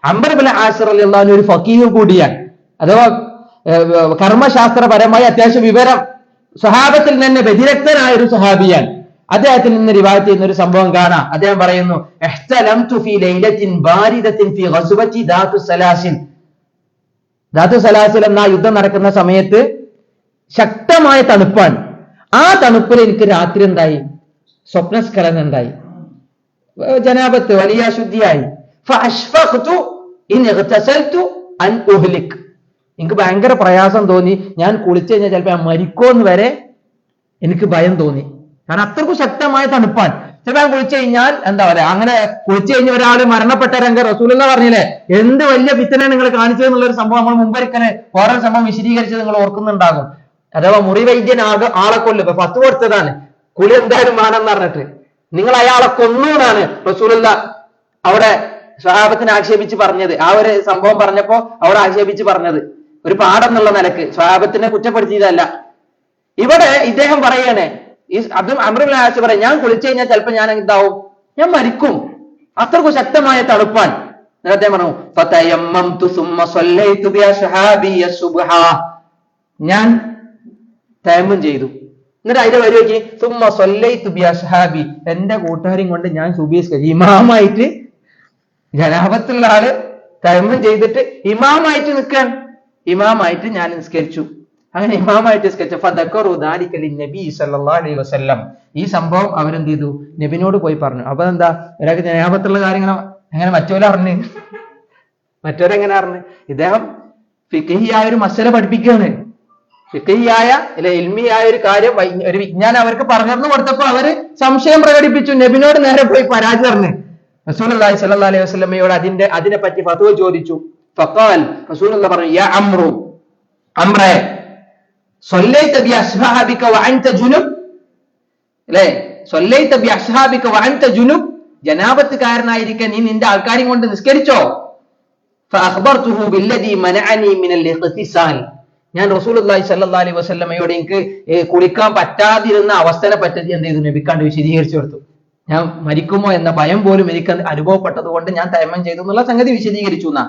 Speaker 2: അംർ ഇബ്നു ആസ് റളിയല്ലാഹു അൻഹു ഒരു ഫഖീഹ് കൂടിയാണ്, അഥവാ കർമ്മശാസ്ത്രപരമായി അത്യാവശ്യം വിവരം, സ്വഹാബത്തിൽ തന്നെ വ്യതിരക്തനായ ഒരു സ്വഹാബിയാണ്. അദ്ദേഹത്തിൽ നിന്ന് റിവായത്ത് ചെയ്യുന്ന ഒരു സംഭവം കാണാം. അദ്ദേഹം പറയുന്നു, ഇഹ്തലംതു ഫീ ലൈലത്തിൻ ബാരിദത്തിൻ ഫീ ഗസ്വതി ദാതു സലാസിൽ. ദാതു സലാസിൽ എന്ന യുദ്ധം നടക്കുന്ന സമയത്ത് ശക്തമായ തണുപ്പാണ്. ആ തണുപ്പിൽ എനിക്ക് രാത്രി എന്തായി? സ്വപ്നസ്ഖലനം ഉണ്ടായി, ജനാബത്ത്, വലിയ അശുദ്ധിയായി. ഫഅശ്ഫഖ്തു ഇൻ ഇഗ്തസൽതു അൻ ഉഹ്ലിക്. എനിക്ക് ഭയങ്കര പ്രയാസം തോന്നി, ഞാൻ കുളിച്ചു കഴിഞ്ഞാൽ ചിലപ്പോൾ ഞാൻ മരിക്കോന്ന് വരെ എനിക്ക് ഭയം തോന്നി. കാരണം അത്രക്കും ശക്തമായ തണുപ്പാൻ. ചിലപ്പോൾ ഞാൻ കുളിച്ചു കഴിഞ്ഞാൽ എന്താ പറയാ, അങ്ങനെ കുളിച്ചു കഴിഞ്ഞ ഒരാൾ മരണപ്പെട്ട രംഗം റസൂലുള്ളാഹി പറഞ്ഞില്ലേ, എന്ത് വലിയ ഫിത്ന നിങ്ങൾ കാണിച്ചതെന്നുള്ള ഒരു സംഭവം നമ്മൾ മുമ്പൊരിക്കലെ ഓരോ സംഭവം വിശദീകരിച്ചത് നിങ്ങൾ ഓർക്കുന്നുണ്ടാകും. അഥവാ മുറിവൈദ്യൻ ആളെ കൊല്ലും, ഇപ്പൊ 10 കൊടുത്തതാണ്, കുളി എന്തായാലും വേണമെന്ന് പറഞ്ഞിട്ട് നിങ്ങൾ അയാളെ കൊന്നു എന്നാണ് റസൂലുള്ളാഹി അവിടെ സ്വഹാബത്തിനെ ആക്ഷേപിച്ച് പറഞ്ഞത്. ആ ഒരു സംഭവം പറഞ്ഞപ്പോ അവിടെ ആക്ഷേപിച്ച് പറഞ്ഞത് ഒരു പാഠം എന്നുള്ള നിലക്ക്, സ്വഹാബത്തിനെ കുറ്റപ്പെടുത്തിയതല്ല. ഇവിടെ ഇദ്ദേഹം പറയാണ്, അതും അംർ ഇബ്നു ആസ് പറയാം, ഞാൻ കുളിച്ചു കഴിഞ്ഞാൽ ചിലപ്പോൾ ഞാൻ എന്താവും, ഞാൻ മരിക്കും, അത്രക്കും ശക്തമായ തണുപ്പാൻ. അദ്ദേഹം പറഞ്ഞു, ഫതയമ്മംതു സുമ്മ സല്ലൈതു ബിഅസ്ഹാബി അസ്സുബ്ഹ. ഞാൻ തയമ്മം ചെയ്തു, എന്നിട്ട് അതിന്റെ വരി നോക്കി, സുമ്മ സല്ലൈതു ബിഅസ്ഹാബി, എന്റെ കൂട്ടുകാരെയും കൊണ്ട് ഞാൻ സുബ്ഹി നിസ്കരിച്ചു, ഇമാമായിട്ട് ജനാപത്തുള്ള ആള് തയമ്മം ചെയ്തിട്ട് ഇമാമായിട്ട് നിൽക്കാൻ, ഇമാമായിട്ട് ഞാൻ നിസ്കരിച്ചു. അങ്ങനെ ഇമാമായിട്ട് നിസ്കരിച്ചു. ഫദക്കറു ദാലിക ലിന്നബി സല്ലല്ലാഹു അലൈഹി വസല്ലം. ഈ സംഭവം അവരെന്ത് ചെയ്തു? നബിനോട് പോയി പറഞ്ഞു. അപ്പൊ എന്താ, ഒരാൾക്ക് ജനാപത്തുള്ള കാര്യങ്ങൾ എങ്ങനെ മറ്റോരറിഞ്ഞ്? മറ്റോരെങ്ങനെ അറിഞ്ഞ്? ഇദ്ദേഹം ഫിഖഹിയായ ഒരു മസല പഠിപ്പിക്കുകയാണ്. ഫിഖഹിയായ അല്ലെ ഇൽമിയായ ഒരു കാര്യം, ഒരു വിജ്ഞാനം അവർക്ക് പറഞ്ഞു കൊടുത്തപ്പോ അവര് സംശയം പ്രകടിപ്പിച്ചു. നബിനോട് നേരെ പോയി പരാതി പറഞ്ഞു. റസൂലുള്ളാഹി സ്വല്ലല്ലാഹു അലൈഹി വസല്ലമയോട് അതിനെപ്പറ്റി ഫത്വ ചോദിച്ചു. ഫഖാൽ, റസൂലുള്ളാഹി പറഞ്ഞു, യാ അംറു, അംറേ, സ്വല്ലൈത ബി അസ്ഹാബിക വഅൻത ജുനുബ്, അല്ലേ? സ്വല്ലൈത ബി അസ്ഹാബിക വഅൻത ജുനുബ്, ജനാബത്തുകാരനായിരിക്കാൻ നീ നിന്റെ ആൾക്കാരെയും കൊണ്ട് നിസ്കരിച്ചോ? ഫഅഖ്ബർതുഹു ബില്ലദി മനഅനി മിനൽ ഇഖ്തിസാൽ, ഞാൻ റസൂലുള്ളാഹി സ്വല്ലല്ലാഹു അലൈഹി വസല്ലമയോട് എനിക്ക് കുളിക്കാൻ പറ്റാതിരുന്ന അവസ്ഥയെ പറ്റി എന്ത് ചെയ്തു? നബിക്കാണ്ട് വിശദീകരിച്ചു കൊടുത്തു. ഞാൻ മരിക്കുമോ എന്ന ഭയം പോലും എനിക്ക് അനുഭവപ്പെട്ടത് കൊണ്ട് ഞാൻ തയമ്മം ചെയ്തു എന്നുള്ള സംഗതി വിശദീകരിച്ചു എന്നാ.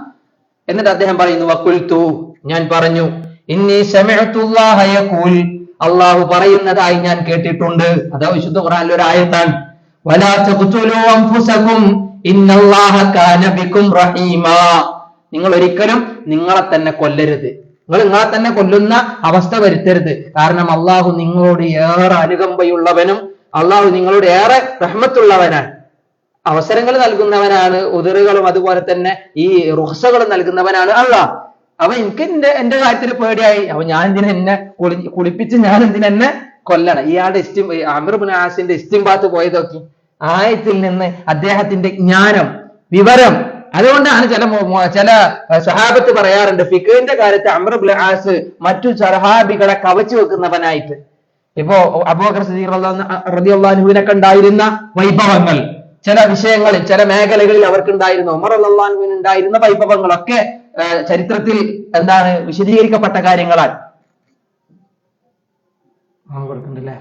Speaker 2: എന്നിട്ട് അദ്ദേഹം പറയുന്നു, വഖുൽതു, ഞാൻ പറഞ്ഞു, ഇന്നി സമിഅതുല്ലാഹ യഖൂൽ, അല്ലാഹു പറയുന്നതായി ഞാൻ കേട്ടിട്ടുണ്ട്. അതാ വിശുദ്ധ ഖുർആനിലെ ഒരു ആയത്താണ്. വലാ തഖ്തുലൂ അൻഫുസകും ഇന്നല്ലാഹ കാന ബികും റഹീമാ, നിങ്ങൾ ഒരിക്കലും നിങ്ങളെ തന്നെ കൊല്ലരുത്, നിങ്ങളെ തന്നെ കൊല്ലുന്ന അവസ്ഥ വരുത്തരുത്. കാരണം അള്ളാഹു നിങ്ങളോട് ഏറെ അനുകമ്പയുള്ളവനും അള്ളാഹു നിങ്ങളോട് ഏറെ റഹ്മത്തുള്ളവനാണ്, അവസരങ്ങൾ നൽകുന്നവനാണ്, ഉദറുകളും അതുപോലെ തന്നെ ഈ റുഖ്സകളും നൽകുന്നവനാണ് അള്ളാഹ്. അപ്പൊ എനിക്ക് എന്റെ കാര്യത്തിൽ പേടിയായി. അപ്പൊ ഞാൻ എന്തിനാ എന്നെ കുളിപ്പിച്ച് ഞാൻ എന്തിനെന്നെ കൊല്ലണം? ഇയാളുടെ അംർ ഇബ്നു ആസിന്റെ ഇസ്തിംബാത്ത് പോയതൊക്കെ ആയത്തിൽ നിന്ന് അദ്ദേഹത്തിന്റെ ജ്ഞാനം, വിവരം. അതുകൊണ്ടാണ് ചില സഹാബത്ത് പറയാറുണ്ട്, ഫിഖിന്റെ കാര്യത്തിൽ അംർ ഇബ്നു ആസ് മറ്റു സഹാബികളെ കവച്ചു വെക്കുന്നവനായിട്ട്. ഇപ്പോ അബൂബക്കർ സിദ്ദീഖ് റളിയല്ലാഹു അൻഹുവിനൊക്കെ ഉണ്ടായിരുന്ന വൈഭവങ്ങൾ, ചില വിഷയങ്ങളിൽ ചില മേഖലകളിൽ അവർക്കുണ്ടായിരുന്നു, ഉമർ റളിയല്ലാഹു അൻഹുവിന് ഉണ്ടായിരുന്ന വൈഭവങ്ങളൊക്കെ ചരിത്രത്തിൽ എന്താണ് വിശദീകരിക്കപ്പെട്ട കാര്യങ്ങളാണ്. കൊടുക്കണ്ടല്ലേ?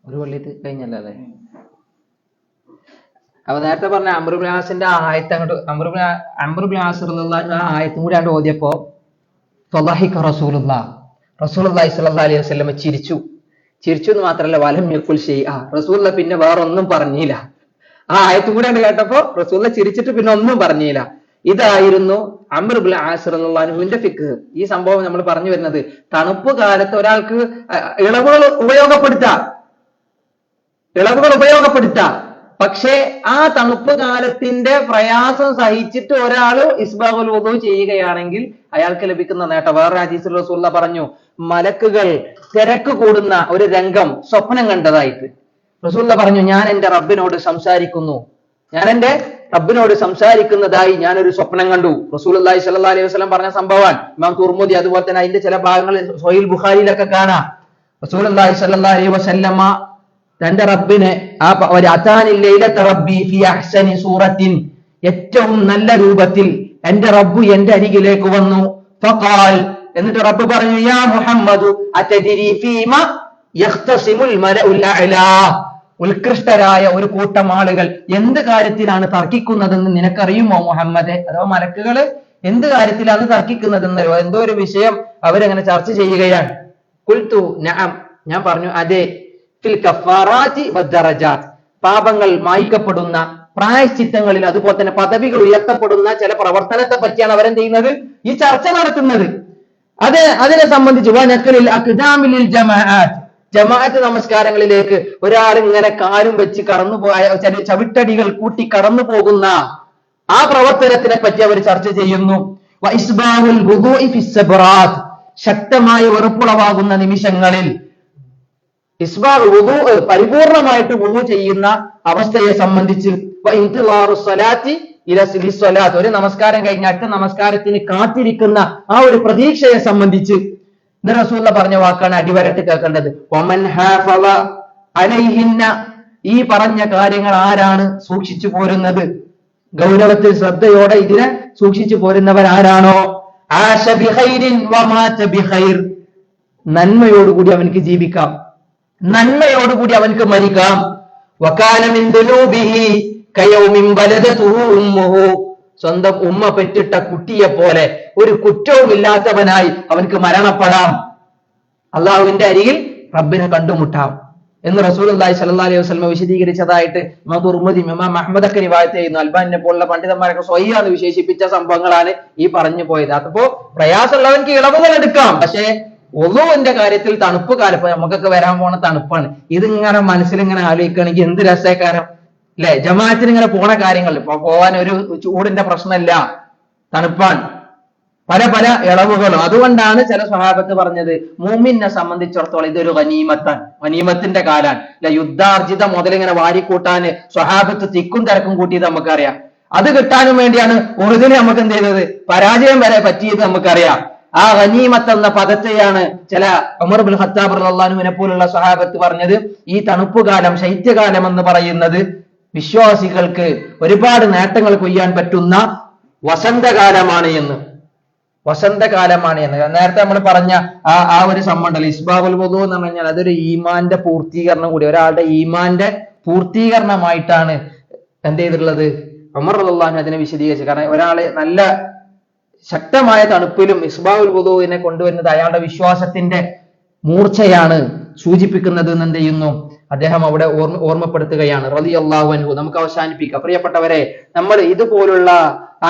Speaker 2: ഒരു കൊല്ലത്ത് കഴിഞ്ഞല്ലോ അല്ലേ? അപ്പൊ നേരത്തെ പറഞ്ഞ അംർ ഇബ്നു ആസിന്റെ ആയത്ത് അങ്ങോട്ട് അംർ ഇബ്നു ആസ് റളിയല്ലാഹു അൻഹു ആ ആയത്തും കൂടി അങ്ങോട്ട് ഓതിയപ്പോ ഫളഹിക റസൂലുള്ളാഹി സ്വല്ലല്ലാഹു അലൈഹി വസല്ലം ചിരിച്ചു എന്ന് മാത്രമല്ല, വലം യഖുൽ ഷൈഅ, റസൂലുള്ള പിന്നെ വേറൊന്നും പറഞ്ഞില്ല. ആ ആയത്തും കൂടി അങ്ങോട്ട് കേട്ടപ്പോ റസൂലുള്ള ചിരിച്ചിട്ട് പിന്നെ ഒന്നും പറഞ്ഞില്ല. ഇതായിരുന്നു അംർ ഇബ്നു ആസ് റളിയല്ലാഹു അൻഹുവിന്റെ ഫിഖ്. ഈ സംഭവം നമ്മൾ പറഞ്ഞു വരുന്നത്, തണുപ്പ് കാലത്ത് ഒരാൾക്ക് ഇളവുകൾ ഉപയോഗപ്പെടുത്താം. പക്ഷേ ആ തണുപ്പ് കാലത്തിന്റെ പ്രയാസം സഹിച്ചിട്ട് ഒരാൾ ഇസ്ബാഗുൽ വുദു ചെയ്യുകയാണെങ്കിൽ അയാൾക്ക് ലഭിക്കുന്ന നേട്ടം. വേറെ ഹദീസിൽ റസൂലുള്ളാഹി പറഞ്ഞു, മലക്കുകൾ തിരക്ക് കൂടുന്ന ഒരു രംഗം സ്വപ്നം കണ്ടതായിട്ട് റസൂലുള്ളാഹി പറഞ്ഞു, ഞാൻ എന്റെ റബ്ബിനോട് സംസാരിക്കുന്നതായി ഞാനൊരു സ്വപ്നം കണ്ടു. റസൂലുള്ളാഹി സ്വല്ലല്ലാഹു അലൈഹി വസല്ലം പറഞ്ഞ സംഭവമാണ്. ഇമാം തുർമുദി അതുപോലെ തന്നെ അതിന്റെ ചില ഭാഗങ്ങൾ സ്വഹീഹ് ബുഖാരിയിലൊക്കെ കാണാം. റസൂലുള്ളാഹി സ്വല്ലല്ലാഹു അലൈഹി വസല്ലമ തന്റെ റബ്ബിനെ ഏറ്റവും നല്ല രൂപത്തിൽ എന്റെ റബ്ബ് എന്റെ അരികിലേക്ക് വന്നു. ഫഖാൽ, എന്നിട്ട് റബ്ബ് പറഞ്ഞു, യാ മുഹമ്മദു അതദ്രി ഫീമ യഖ്തസിമുൽ മലഉൽ അഅ്ലാ, ഉത്കൃഷ്ടരായ ഒരു കൂട്ടം ആളുകൾ എന്ത് കാര്യത്തിലാണ് തർക്കിക്കുന്നതെന്ന് നിനക്കറിയുമോ മുഹമ്മദേ? അഥവാ മലക്കുകൾ എന്ത് കാര്യത്തിലാണ് തർക്കിക്കുന്നതെന്ന് എന്തോ ഒരു വിഷയം അവരങ്ങനെ ചർച്ച ചെയ്യുകയാണ്. ഖുൽതു നഅം, ഞാൻ പറഞ്ഞു അതെ. ഫിൽ കഫാറാത്തി വദ്ദറജാത്ത്, പാപങ്ങൾ മായ്ക്കപ്പെടുന്ന പ്രായശ്ചിത്തങ്ങളിൽ അതുപോലെ തന്നെ പദവികൾ ഉയർത്തപ്പെടുന്ന ചില പ്രവർത്തനത്തെ പറ്റിയാണ് അവരെന്ത് ചെയ്യുന്നത്? ഈ ചർച്ച നടത്തുന്നത്. അതിനെ സംബന്ധിച്ച് ജമാഅത്ത് നമസ്കാരങ്ങളിലേക്ക് ഒരാൾ ഇങ്ങനെ കാലും വെച്ച് ചവിട്ടടികൾ കൂട്ടി കടന്നു പോകുന്ന ആ പ്രവർത്തനത്തിനെ പറ്റി അവർ ചർച്ച ചെയ്യുന്നു. ശക്തമായ വെറുപ്പുളവാകുന്ന നിമിഷങ്ങളിൽ പരിപൂർണമായിട്ട് വുളു ചെയ്യുന്ന അവസ്ഥയെ സംബന്ധിച്ച്, ഒരു നമസ്കാരം കഴിഞ്ഞ അടുത്ത നമസ്കാരത്തിന് കാത്തിരിക്കുന്ന ആ ഒരു പ്രതീക്ഷയെ സംബന്ധിച്ച്, ഇത് റസൂലുള്ള പറഞ്ഞ വാക്കാണ് അടിവരട്ട് കേൾക്കേണ്ടത്. വമൻ ഹാഫള അലൈഹിന്ന, ഈ പറഞ്ഞ കാര്യങ്ങൾ ആരാണ് സൂക്ഷിച്ചു പോരുന്നത്, ഗൗരവത്തിൽ ശ്രദ്ധയോടെ ഇതിനെ സൂക്ഷിച്ചു പോരുന്നവരാരാണോ, ആശ ബിഖൈരിൻ വമാത ബിഖൈർ, നന്മയോടുകൂടി അവനക്ക് ജീവിക്കാം, നന്മയോടുകൂടി അവനക്ക് മരിക്കാം. വകാന മിൻ ദുനൂബിഹി കയൗമിൻ വലദതുഹു ഉമ്മുഹു, സ്വന്തം ഉമ്മ പെറ്റിട്ട കുട്ടിയെ പോലെ ഒരു കുറ്റവുമില്ലാത്തവനായി അവനക്ക് മരണപ്പെടാം. അള്ളാഹുവിന്റെ അരികിൽ റബ്ബിനെ കണ്ടുമുട്ടാം എന്ന് റസൂലുള്ളാഹി സ്വല്ലല്ലാഹി അലൈഹി വസല്ലം വിശദീകരിച്ചതായിട്ട് ഇമാം തുർമുദി, ഇമാം അഹ്മദ് ഒക്കെ റിവായത്ത് ചെയ്യുന്നു. അൽബാനിനെ പോലുള്ള പണ്ഡിതന്മാരൊക്കെ സ്വഹിയാന്ന് വിശേഷിപ്പിച്ച സംഭവങ്ങളാണ് ഈ പറഞ്ഞു പോയത്. അതിപ്പോ പ്രയാസമുള്ളവൻക്ക് ഇളവുകൾ എടുക്കാം, പക്ഷേ ഒളുവിന്റെ കാര്യത്തിൽ തണുപ്പ് കാലം, ഇപ്പൊ നമുക്കൊക്കെ വരാൻ പോണ തണുപ്പാണ്, ഇതിങ്ങനെ മനസ്സിലിങ്ങനെ ആലോചിക്കുകയാണെങ്കിൽ എന്ത് രസക്കാരം അല്ലെ. ജമാഅത്തിന് ഇങ്ങനെ പോണ കാര്യങ്ങൾ ഇപ്പൊ പോവാൻ ഒരു ചൂടിന്റെ പ്രശ്നമില്ല, തണുപ്പാൻ, പല പല ഇളവുകളും. അതുകൊണ്ടാണ് ചില സ്വഹാബത്ത് പറഞ്ഞത് മൂമിനെ സംബന്ധിച്ചിടത്തോളം ഇതൊരു ഗനീമത്താണ്, ഗനീമത്തിന്റെ കാലാണ്. അല്ലെ, യുദ്ധാർജിത മുതലിങ്ങനെ വാരിക്കൂട്ടാന് സ്വഹാബത്ത് തിക്കും തിരക്കും കൂട്ടിയത് നമുക്കറിയാം. അത് കിട്ടാനും വേണ്ടിയാണ് ഉറുദിനെ നമുക്ക് എന്ത് ചെയ്തത്, പരാജയം വരെ പറ്റിയത് നമുക്കറിയാം. ആ ഗനീമത്ത് എന്ന പദത്തെയാണ് ചില ഉമർ ഇബ്നുൽ ഖത്താബ് റളിയല്ലാഹു അൻഹുവിനെ പോലുള്ള സ്വഹാബത്ത് പറഞ്ഞത്, ഈ തണുപ്പുകാലം, ശൈത്യകാലം എന്ന് പറയുന്നത് വിശ്വാസികൾക്ക് ഒരുപാട് നേട്ടങ്ങൾ കൊയ്യാൻ പറ്റുന്ന വസന്തകാലമാണ് എന്ന്, വസന്തകാലമാണ് എന്ന്. നേരത്തെ നമ്മൾ പറഞ്ഞ ആ ഒരു സംബന്ധം ഇസ്ബാഹുൽ വുദൂ എന്ന് പറഞ്ഞാൽ അതൊരു ഈമാന്റെ പൂർത്തീകരണം കൂടി, ഒരാളുടെ ഈമാന്റെ പൂർത്തീകരണമായിട്ടാണ് എന്ത് ചെയ്തിട്ടുള്ളത്, ഉമർ റളിയല്ലാഹു അൻഹു അതിനെ വിശദീകരിച്ചു. കാരണം ഒരാള് നല്ല ശക്തമായ തണുപ്പിലും ഇസ്ബാഹുൽ വുദൂവിനെ കൊണ്ടുവരുന്നത് അയാളുടെ വിശ്വാസത്തിന്റെ മൂർച്ചയാണ് സൂചിപ്പിക്കുന്നത് എന്ന് എന്ത് ചെയ്യുന്നു, അദ്ദേഹം അവിടെ ഓർമ്മപ്പെടുത്തുകയാണ് റളിയല്ലാഹു അൻഹു. നമുക്ക് അവസാനിപ്പിക്കാം. പ്രിയപ്പെട്ടവരെ, നമ്മൾ ഇതുപോലുള്ള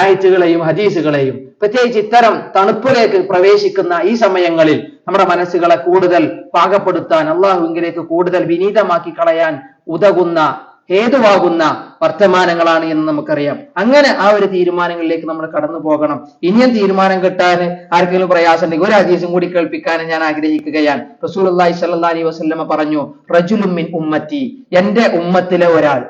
Speaker 2: ആയത്തുകളെയും ഹദീസുകളെയും പ്രത്യേകിച്ച് ഇത്തരം തണുപ്പിലേക്ക് പ്രവേശിക്കുന്ന ഈ സമയങ്ങളിൽ നമ്മുടെ മനസ്സുകളെ കൂടുതൽ പാകപ്പെടുത്താൻ, അള്ളാഹുവിലേക്ക് കൂടുതൽ വിനീതമാക്കി കളയാൻ ഉതകുന്ന, ഹേതുവാകുന്ന വർത്തമാനങ്ങളാണ് എന്ന് നമുക്കറിയാം. അങ്ങനെ ആ ഒരു തീരുമാനങ്ങളിലേക്ക് നമ്മൾ കടന്നു പോകണം. ഇനിയും തീരുമാനം കിട്ടാൻ ആർക്കെങ്കിലും പ്രയാസം ഉണ്ടെങ്കിൽ ഒരു ഹദീസും കൂടി കേൾപ്പിക്കാൻ ഞാൻ ആഗ്രഹിക്കുകയാണ്. റസൂലുള്ളാഹി സ്വല്ലല്ലാഹി അലൈഹി വസല്ലമ പറഞ്ഞു, റജുലുൻ മിൻ ഉമ്മത്തി, എന്റെ ഉമ്മത്തിലെ ഒരാൾ,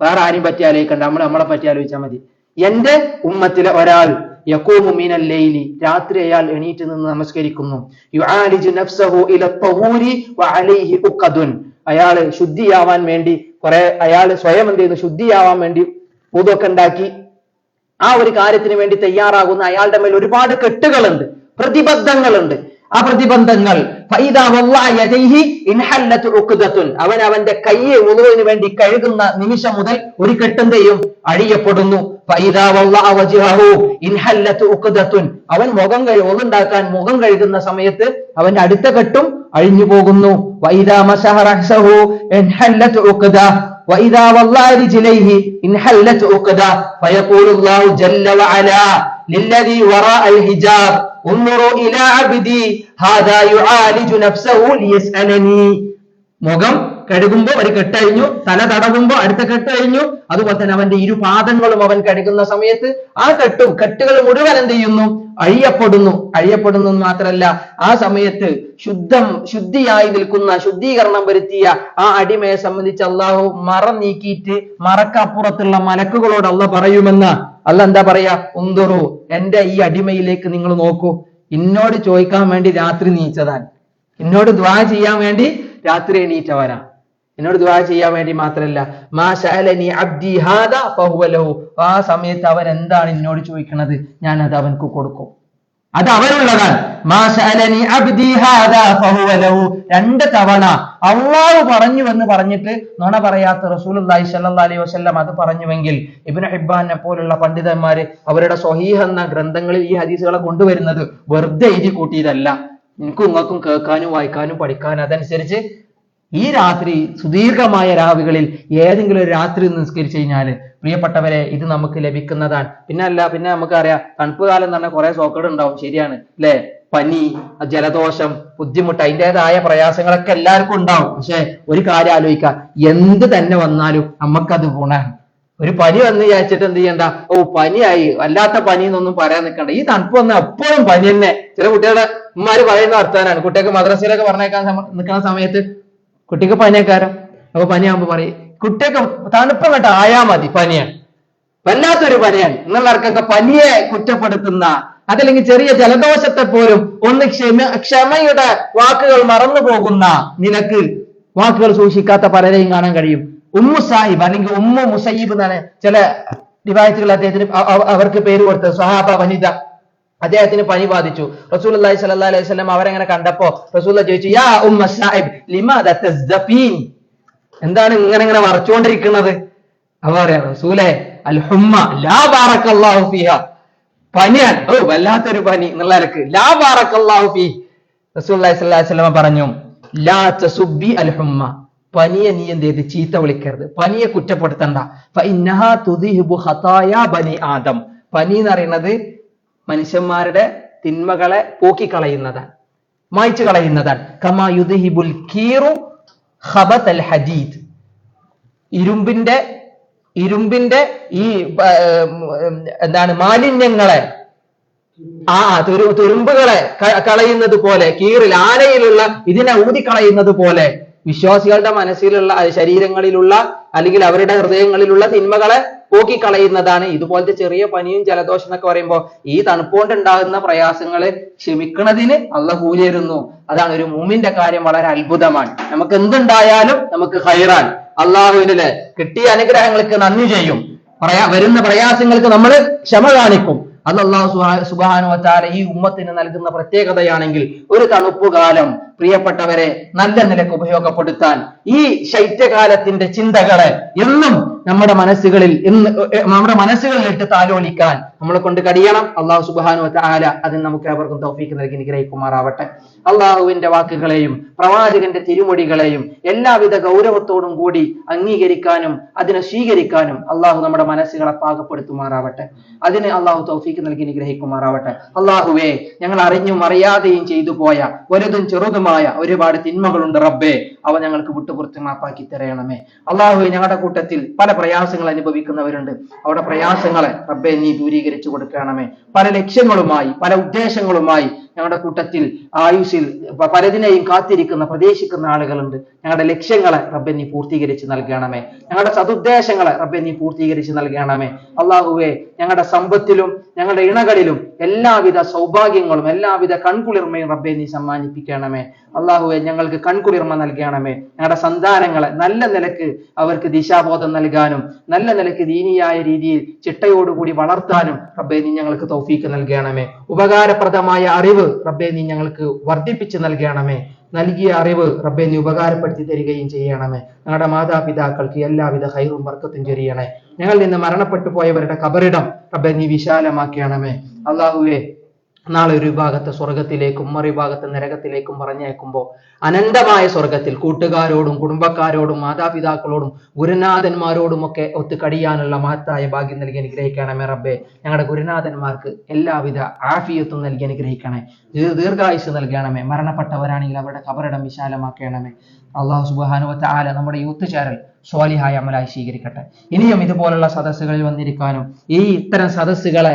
Speaker 2: വേറെ ആരെയും പറ്റി ആലോചിക്കണ്ട, നമ്മളെ പറ്റി ആലോചിച്ചാൽ മതി. എന്റെ ഉമ്മത്തിലെ ഒരാൾ യഖൂമു മിനൽ ലൈലി, രാത്രി അയാൾ എണീറ്റ് നിന്ന് നമസ്കരിക്കുന്നു. യുആലിജു നഫ്സഹു ഇല തഹൂരി വഅലൈഹി ഉഖദുൻ, അയാൾ ശുദ്ധിയാവാൻ വേണ്ടി അയാൾ സ്വയം എന്ത് ചെയ്യുന്നു, ശുദ്ധിയാവാൻ വേണ്ടി വുദൂഅൊക്കെ ഉണ്ടാക്കി ആ ഒരു കാര്യത്തിന് വേണ്ടി തയ്യാറാകുന്ന അയാളുടെ മേൽ ഒരുപാട് കെട്ടുകളുണ്ട്, പ്രതിബന്ധങ്ങളുണ്ട്. ആ പ്രതിബന്ധങ്ങൾ അവൻ അവന്റെ കയ്യെ വുദൂഇന് വേണ്ടി കഴുകുന്ന നിമിഷം മുതൽ ഒരു കെട്ടെന്തെയും അഴിയപ്പെടുന്നു. അവൻ ഉണ്ടാക്കാൻ മുഖം കഴുകുന്ന സമയത്ത് അവന്റെ അടുത്ത കെട്ടും അഴിഞ്ഞു പോകുന്നു. للذي وراء الحجاب انظروا الى عبدي هذا يعالج نفسه ليسألني. മുഖം കഴുകുമ്പോ ഒരു കെട്ടഴിഞ്ഞു, തല തടവുമ്പോ അടുത്ത കെട്ടഴിഞ്ഞു. അതുപോലെ തന്നെ അവന്റെ ഇരുപാദങ്ങളും അവൻ കഴുകുന്ന സമയത്ത് ആ കെട്ടുകൾ മുഴുവൻ എന്ത് ചെയ്യുന്നു, അഴിയപ്പെടുന്നു മാത്രമല്ല, ആ സമയത്ത് ശുദ്ധിയായി നിൽക്കുന്ന, ശുദ്ധീകരണം വരുത്തിയ ആ അടിമയെ സംബന്ധിച്ച് അള്ളാഹു മറ നീക്കിയിട്ട് മറക്കപ്പുറത്തുള്ള മലക്കുകളോട് അള്ളാഹ് പറയുമെന്ന്. അള്ളാഹ് എന്താ പറയാ, ഉന്തുറു, എന്റെ ഈ അടിമയിലേക്ക് നിങ്ങൾ നോക്കൂ, എന്നോട് ചോദിക്കാൻ വേണ്ടി രാത്രി നീച്ചതാൻ, എന്നോട് ദുആ ചെയ്യാൻ വേണ്ടി രാത്രി എണീറ്റവനാ, എന്നോട് ദുആ ചെയ്യാൻ വേണ്ടി മാത്രമല്ല, മാ സഅലനി അബ്ദി ഹാദാ ഫഹുവ ലഹു, ആ സമയത്ത് അവൻ എന്താണ് എന്നോട് ചോദിക്കുന്നത് ഞാൻ അത് അവൻക്ക് കൊടുക്കും, അത് അവനുള്ളതാണ്. മാ സഅലനി അബ്ദി ഹാദാ ഫഹുവ ലഹു, 2 തവണ അല്ലാഹു പറഞ്ഞു എന്ന് പറഞ്ഞിട്ട് നുണ പറയാത്ത റസൂലുള്ളാഹി സ്വല്ലല്ലാഹി അലൈഹി വസല്ലം അത് പറഞ്ഞുവെങ്കിൽ ഇബ്നു ഹിബ്ബാനെ പോലുള്ള പണ്ഡിതന്മാര് അവരുടെ സ്വഹീഹ് എന്ന ഗ്രന്ഥങ്ങളിൽ ഈ ഹദീസുകളെ കൊണ്ടുവരുന്നത് വെറുതെ എഴുതി കൂട്ടിയതല്ല. എനിക്കും നിങ്ങൾക്കും കേൾക്കാനും വായിക്കാനും പഠിക്കാനും അതനുസരിച്ച് ഈ രാത്രി സുദീർഘമായ രാവുകളിൽ ഏതെങ്കിലും ഒരു രാത്രി നിസ്കരിച്ചു കഴിഞ്ഞാല് പ്രിയപ്പെട്ടവരെ ഇത് നമുക്ക് ലഭിക്കുന്നതാണ്. പിന്നെ നമുക്കറിയാം തണുപ്പ് കാലം എന്ന് പറഞ്ഞാൽ കുറെ സോക്കേട് ഉണ്ടാവും, ശരിയാണ് അല്ലെ, പനി, ജലദോഷം, ബുദ്ധിമുട്ട്, അതിൻ്റെതായ പ്രയാസങ്ങളൊക്കെ എല്ലാവർക്കും ഉണ്ടാവും. പക്ഷെ ഒരു കാര്യം ആലോചിക്കാം, എന്ത് തന്നെ വന്നാലും നമുക്കത് ഗുണമാണ്. ഒരു പനി വന്ന് വിചാരിച്ചിട്ട് എന്ത് ചെയ്യണ്ട, പനിയായി, വല്ലാത്ത പനി എന്നൊന്നും പറയാൻ നിൽക്കണ്ട. ഈ തണുപ്പ് വന്ന എപ്പോഴും പനി തന്നെ. ചില കുട്ടികളുടെ ഉമ്മാര് പറയുന്ന വർത്താനാണ്, കുട്ടികൾക്ക് മദ്രസയിലൊക്കെ പറഞ്ഞേക്കാൻ നിൽക്കുന്ന സമയത്ത് കുട്ടിക്ക് പനിയക്കാരം, അപ്പൊ പനിയാകുമ്പോ പറയും കുട്ടിയൊക്കെ തണുപ്പ് കേട്ടോ ആയാ മതി, പനിയാണ്, വല്ലാത്തൊരു പനിയാണ് എന്നുള്ളവർക്കൊക്കെ പനിയെ കുറ്റപ്പെടുത്തുന്ന അതല്ലെങ്കിൽ ചെറിയ ജലദോഷത്തെ പോലും ഒന്ന് ക്ഷമയുടെ വാക്കുകൾ മറന്നു പോകുന്ന നിനക്ക് വാക്കുകൾ സൂക്ഷിക്കാത്ത പലരെയും കാണാൻ കഴിയും. ഉമ്മു സാഹിബ് അല്ലെങ്കിൽ ഉമ്മു മുസയ്യിബ് എന്നാണ് ചില റിവായത്തുകൾ അദ്ദേഹത്തിന് അവർക്ക് പേര് കൊടുത്തത്. സ്വഹാബ വനിത, അദ്ദേഹത്തിന് പനി ബാധിച്ചു. റസൂലുള്ളാഹി സ്വല്ലല്ലാഹു അലൈഹി വസല്ലം അവരെങ്ങനെ കണ്ടപ്പോ റസൂലുള്ളാഹി ചോദിച്ചു, യാ ഉമ്മ സാഹിബ് ലിമാദ തസ്ദഫീൻ, എന്താണ് ഇങ്ങനെ മറച്ചുകൊണ്ടിരിക്കുന്നത്? അവ പറയാ, റസൂലേ അൽ ഹുമ്മ ലാ ബാറക്കല്ലാഹു ഫീഹാ, പനിയാണ്, വല്ലാത്തൊരു പനി എന്നുള്ള നിലക്ക് ലാ ബാറക്കല്ലാഹു ഫീ. റസൂലുള്ളാഹി സ്വല്ലല്ലാഹു അലൈഹി വസല്ലം പറഞ്ഞു, ലാ തസുബ്ബി അൽ ഹുമ്മ, പനിയെ നീ എന്ത് ചെയ്ത് ചീത്ത വിളിക്കരുത്, പനിയെ കുറ്റപ്പെടുത്തണ്ട. ഫഇന്നഹാ തുദ്ഹിബു ഖതായാ ബനി ആദം, പനി എന്ന് പറയുന്നത് മനുഷ്യന്മാരുടെ തിന്മകളെ പോക്കിക്കളയുന്നതാണ്, മായ്ച്ചു കളയുന്നതാണ്. കമാ യുദ്ഹിബുൽ കീറു ഖബതൽ ഹദീദ്, ഇരുമ്പിന്റെ ഈ എന്താണ് മാലിന്യങ്ങളെ, തുരുമ്പുകളെ കളയുന്നത് പോലെ, കീറിൽ ആനയിലുള്ള ഇതിനെ ഊതിക്കളയുന്നത് പോലെ വിശ്വാസികളുടെ മനസ്സിലുള്ള ശരീരങ്ങളിലുള്ള അല്ലെങ്കിൽ അവരുടെ ഹൃദയങ്ങളിലുള്ള തിന്മകളെ പോക്കിക്കളയുന്നതാണ്. ഇതുപോലത്തെ ചെറിയ പനിയും ജലദോഷം എന്നൊക്കെ പറയുമ്പോൾ ഈ തണുപ്പുകൊണ്ട് ഉണ്ടാകുന്ന പ്രയാസങ്ങള് ക്ഷമിക്കുന്നതിന് അള്ളാഹു കൂലി തരുന്നു. അതാണ് ഒരു മൂമിന്റെ കാര്യം, വളരെ അത്ഭുതമാണ്. നമുക്ക് എന്തുണ്ടായാലും നമുക്ക് ഖൈറാൻ, അള്ളാഹുവിന് കിട്ടിയ അനുഗ്രഹങ്ങൾക്ക് നന്ദി ചെയ്യും, വരുന്ന പ്രയാസങ്ങൾക്ക് നമ്മൾ ക്ഷമ കാണിക്കും. അത് അല്ലാഹു സുബ്ഹാനഹു വ തആല ഈ ഉമ്മത്തിന് നൽകുന്ന പ്രത്യേകതയാണെങ്കിൽ ഒരു തണുപ്പുകാലം പ്രിയപ്പെട്ടവരെ നല്ല നിലക്ക് ഉപയോഗപ്പെടുത്താൻ ഈ ശൈത്യകാലത്തിന്റെ ചിന്തകളെ എന്നും നമ്മുടെ മനസ്സുകളിലിട്ട് താലോലിക്കാൻ നമ്മളെ കൊണ്ട് കഴിയണം. അല്ലാഹു സുബ്ഹാനഹു വ തആല അതിന് നമുക്ക് അവർക്കും തൗഫീഖ് നൽകി അനുഗ്രഹിക്കുമാറാവട്ടെ. അള്ളാഹുവിന്റെ വാക്കുകളെയും പ്രവാചകന്റെ തിരുമൊഴികളെയും എല്ലാവിധ ഗൗരവത്തോടും കൂടി അംഗീകരിക്കാനും അതിനെ സ്വീകരിക്കാനും അള്ളാഹു നമ്മുടെ മനസ്സുകളെ പാകപ്പെടുത്തുമാറാവട്ടെ. അതിന് അള്ളാഹു തൗഫീഖ് നൽകി അനുഗ്രഹിക്കുമാറാവട്ടെ. അള്ളാഹുവേ, ഞങ്ങൾ അറിഞ്ഞും അറിയാതെയും ചെയ്തു പോയ വലുതും ചെറുതുമായ ഒരുപാട് തിന്മകളുണ്ട് റബ്ബേ, അവ ഞങ്ങൾക്ക് വിട്ടുപുറത്ത് മാപ്പാക്കി തരയണമേ. അള്ളാഹുവേ, ഞങ്ങളുടെ കൂട്ടത്തിൽ പല പ്രയാസങ്ങൾ അനുഭവിക്കുന്നവരുണ്ട്, അവിടെ പ്രയാസങ്ങളെ റബ്ബേ നീ ദൂരീകരിച്ചു കൊടുക്കണമേ. പല ലക്ഷ്യങ്ങളുമായി പല ഉദ്ദേശങ്ങളുമായി ഞങ്ങളുടെ കൂട്ടത്തിൽ ആയുസ്സിൽ പലതിനെയും കാത്തിരിക്കുന്ന പ്രതീക്ഷിക്കുന്ന ആളുകളുണ്ട്. ഞങ്ങളുടെ ലക്ഷ്യങ്ങളെ റബ്ബെ നീ പൂർത്തീകരിച്ച് നൽകണമേ. ഞങ്ങളുടെ സതുദ്ദേശങ്ങളെ റബ്ബെ നീ പൂർത്തീകരിച്ച് നൽകണമേ. അള്ളാഹുവേ, ഞങ്ങളുടെ സമ്പത്തിലും ഞങ്ങളുടെ ഇണകളിലും എല്ലാവിധ സൗഭാഗ്യങ്ങളും എല്ലാവിധ കൺകുളിർമയും റബ്ബെ നീ സമ്മാനിപ്പിക്കണമേ. അള്ളാഹുവെ, ഞങ്ങൾക്ക് കൺകുളിർമ നൽകണമേ. ഞങ്ങളുടെ സന്താനങ്ങളെ നല്ല നിലക്ക് അവർക്ക് ദിശാബോധം നൽകാനും നല്ല നിലക്ക് ദീനിയായ രീതിയിൽ ചിട്ടയോടുകൂടി വളർത്താനും റബ്ബെ നീ ഞങ്ങൾക്ക് തൗഫീഖ് നൽകണമേ. ഉപകാരപ്രദമായ അറിവ് റബ്ബെ നീ ഞങ്ങൾക്ക് വർദ്ധിപ്പിച്ച് നൽകണമേ. നൽകിയ അറിവ് റബ്ബെ നീ ഉപകാരപ്പെടുത്തി തരികയും ചെയ്യണമേ. ഞങ്ങളുടെ മാതാപിതാക്കൾക്ക് എല്ലാവിധ ഖൈറും ബർക്കത്തും ചൊരിയണേ. ഞങ്ങളിൽ നിന്ന് മരണപ്പെട്ടു പോയവരുടെ ഖബറിടം റബ്ബെ നീ വിശാലമാക്കണമേ. അള്ളാഹുവേ, നാളെ ഒരു വിഭാഗത്തെ സ്വർഗത്തിലേക്കും മറുവിഭാഗത്തെ നരകത്തിലേക്കും പറഞ്ഞേക്കുമ്പോൾ അനന്തമായ സ്വർഗത്തിൽ കൂട്ടുകാരോടും കുടുംബക്കാരോടും മാതാപിതാക്കളോടും ഗുരുനാഥന്മാരോടും ഒക്കെ ഒത്തു കഴിയാനുള്ള മഹത്തായ ഭാഗ്യം നൽകി അനുഗ്രഹിക്കണമേ റബ്ബേ. ഞങ്ങളുടെ ഗുരുനാഥന്മാർക്ക് എല്ലാവിധ ആഫിയത്തും നൽകി അനുഗ്രഹിക്കണേ. ദീർഘായുസ് നൽകണമേ. മരണപ്പെട്ടവരാണെങ്കിൽ അവരുടെ ഖബറിടം വിശാലമാക്കണമേ. അള്ളാഹു സുബ്ഹാനഹു വ തആല നമ്മുടെ യൂത്ത് ചാനൽ സ്വാലിഹായ അമലായി സ്വീകരിക്കട്ടെ. ഇനിയും ഇതുപോലുള്ള സദസ്സുകളിൽ വന്നിരിക്കാനും ഈ ഇത്തരം സദസ്സുകളെ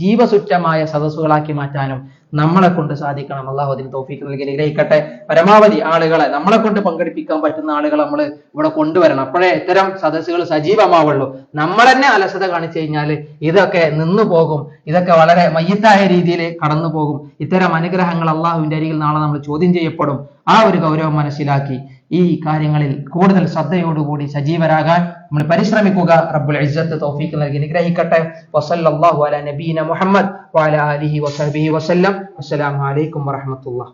Speaker 2: ജീവസുറ്റമായ സദസ്സുകളാക്കി മാറ്റാനും നമ്മളെ കൊണ്ട് സാധിക്കണം. അള്ളാഹു അതിന് തൗഫീഖ് നൽകി അനുഗ്രഹിക്കട്ടെ. പരമാവധി ആളുകളെ നമ്മളെ കൊണ്ട് പങ്കെടുപ്പിക്കാൻ പറ്റുന്ന ആളുകളെ നമ്മൾ ഇവിടെ കൊണ്ടുവരണം. അപ്പോഴേ ഇത്തരം സദസ്സുകൾ സജീവമാവുള്ളൂ. നമ്മൾ തന്നെ അലസത കാണിച്ചു കഴിഞ്ഞാൽ ഇതൊക്കെ നിന്നു പോകും, ഇതൊക്കെ വളരെ മയ്യത്തായ രീതിയിൽ കടന്നു പോകും. ഇത്തരം അനുഗ്രഹങ്ങൾ അള്ളാഹുവിന്റെ അരികിൽ നാളെ നമ്മൾ ചോദ്യം ചെയ്യപ്പെടും. ആ ഒരു ഗൗരവം മനസ്സിലാക്കി ഈ കാര്യങ്ങളിൽ കൂടുതൽ ശ്രദ്ധയോടുകൂടി സജീവരാകാൻ നമ്മൾ പരിശ്രമിക്കുക. റബ്ബുൽ ഇസ്സത്ത് തൗഫീഖ് നൽകി അനുഗ്രഹിക്കട്ടെ. വസല്ലല്ലാഹു അലാ നബീന മുഹമ്മദ് വഅലാ ആലിഹി വസഹ്ബിഹി വസല്ലം. അസ്സലാമു അലൈക്കും വറഹ്മത്തുള്ളാഹി.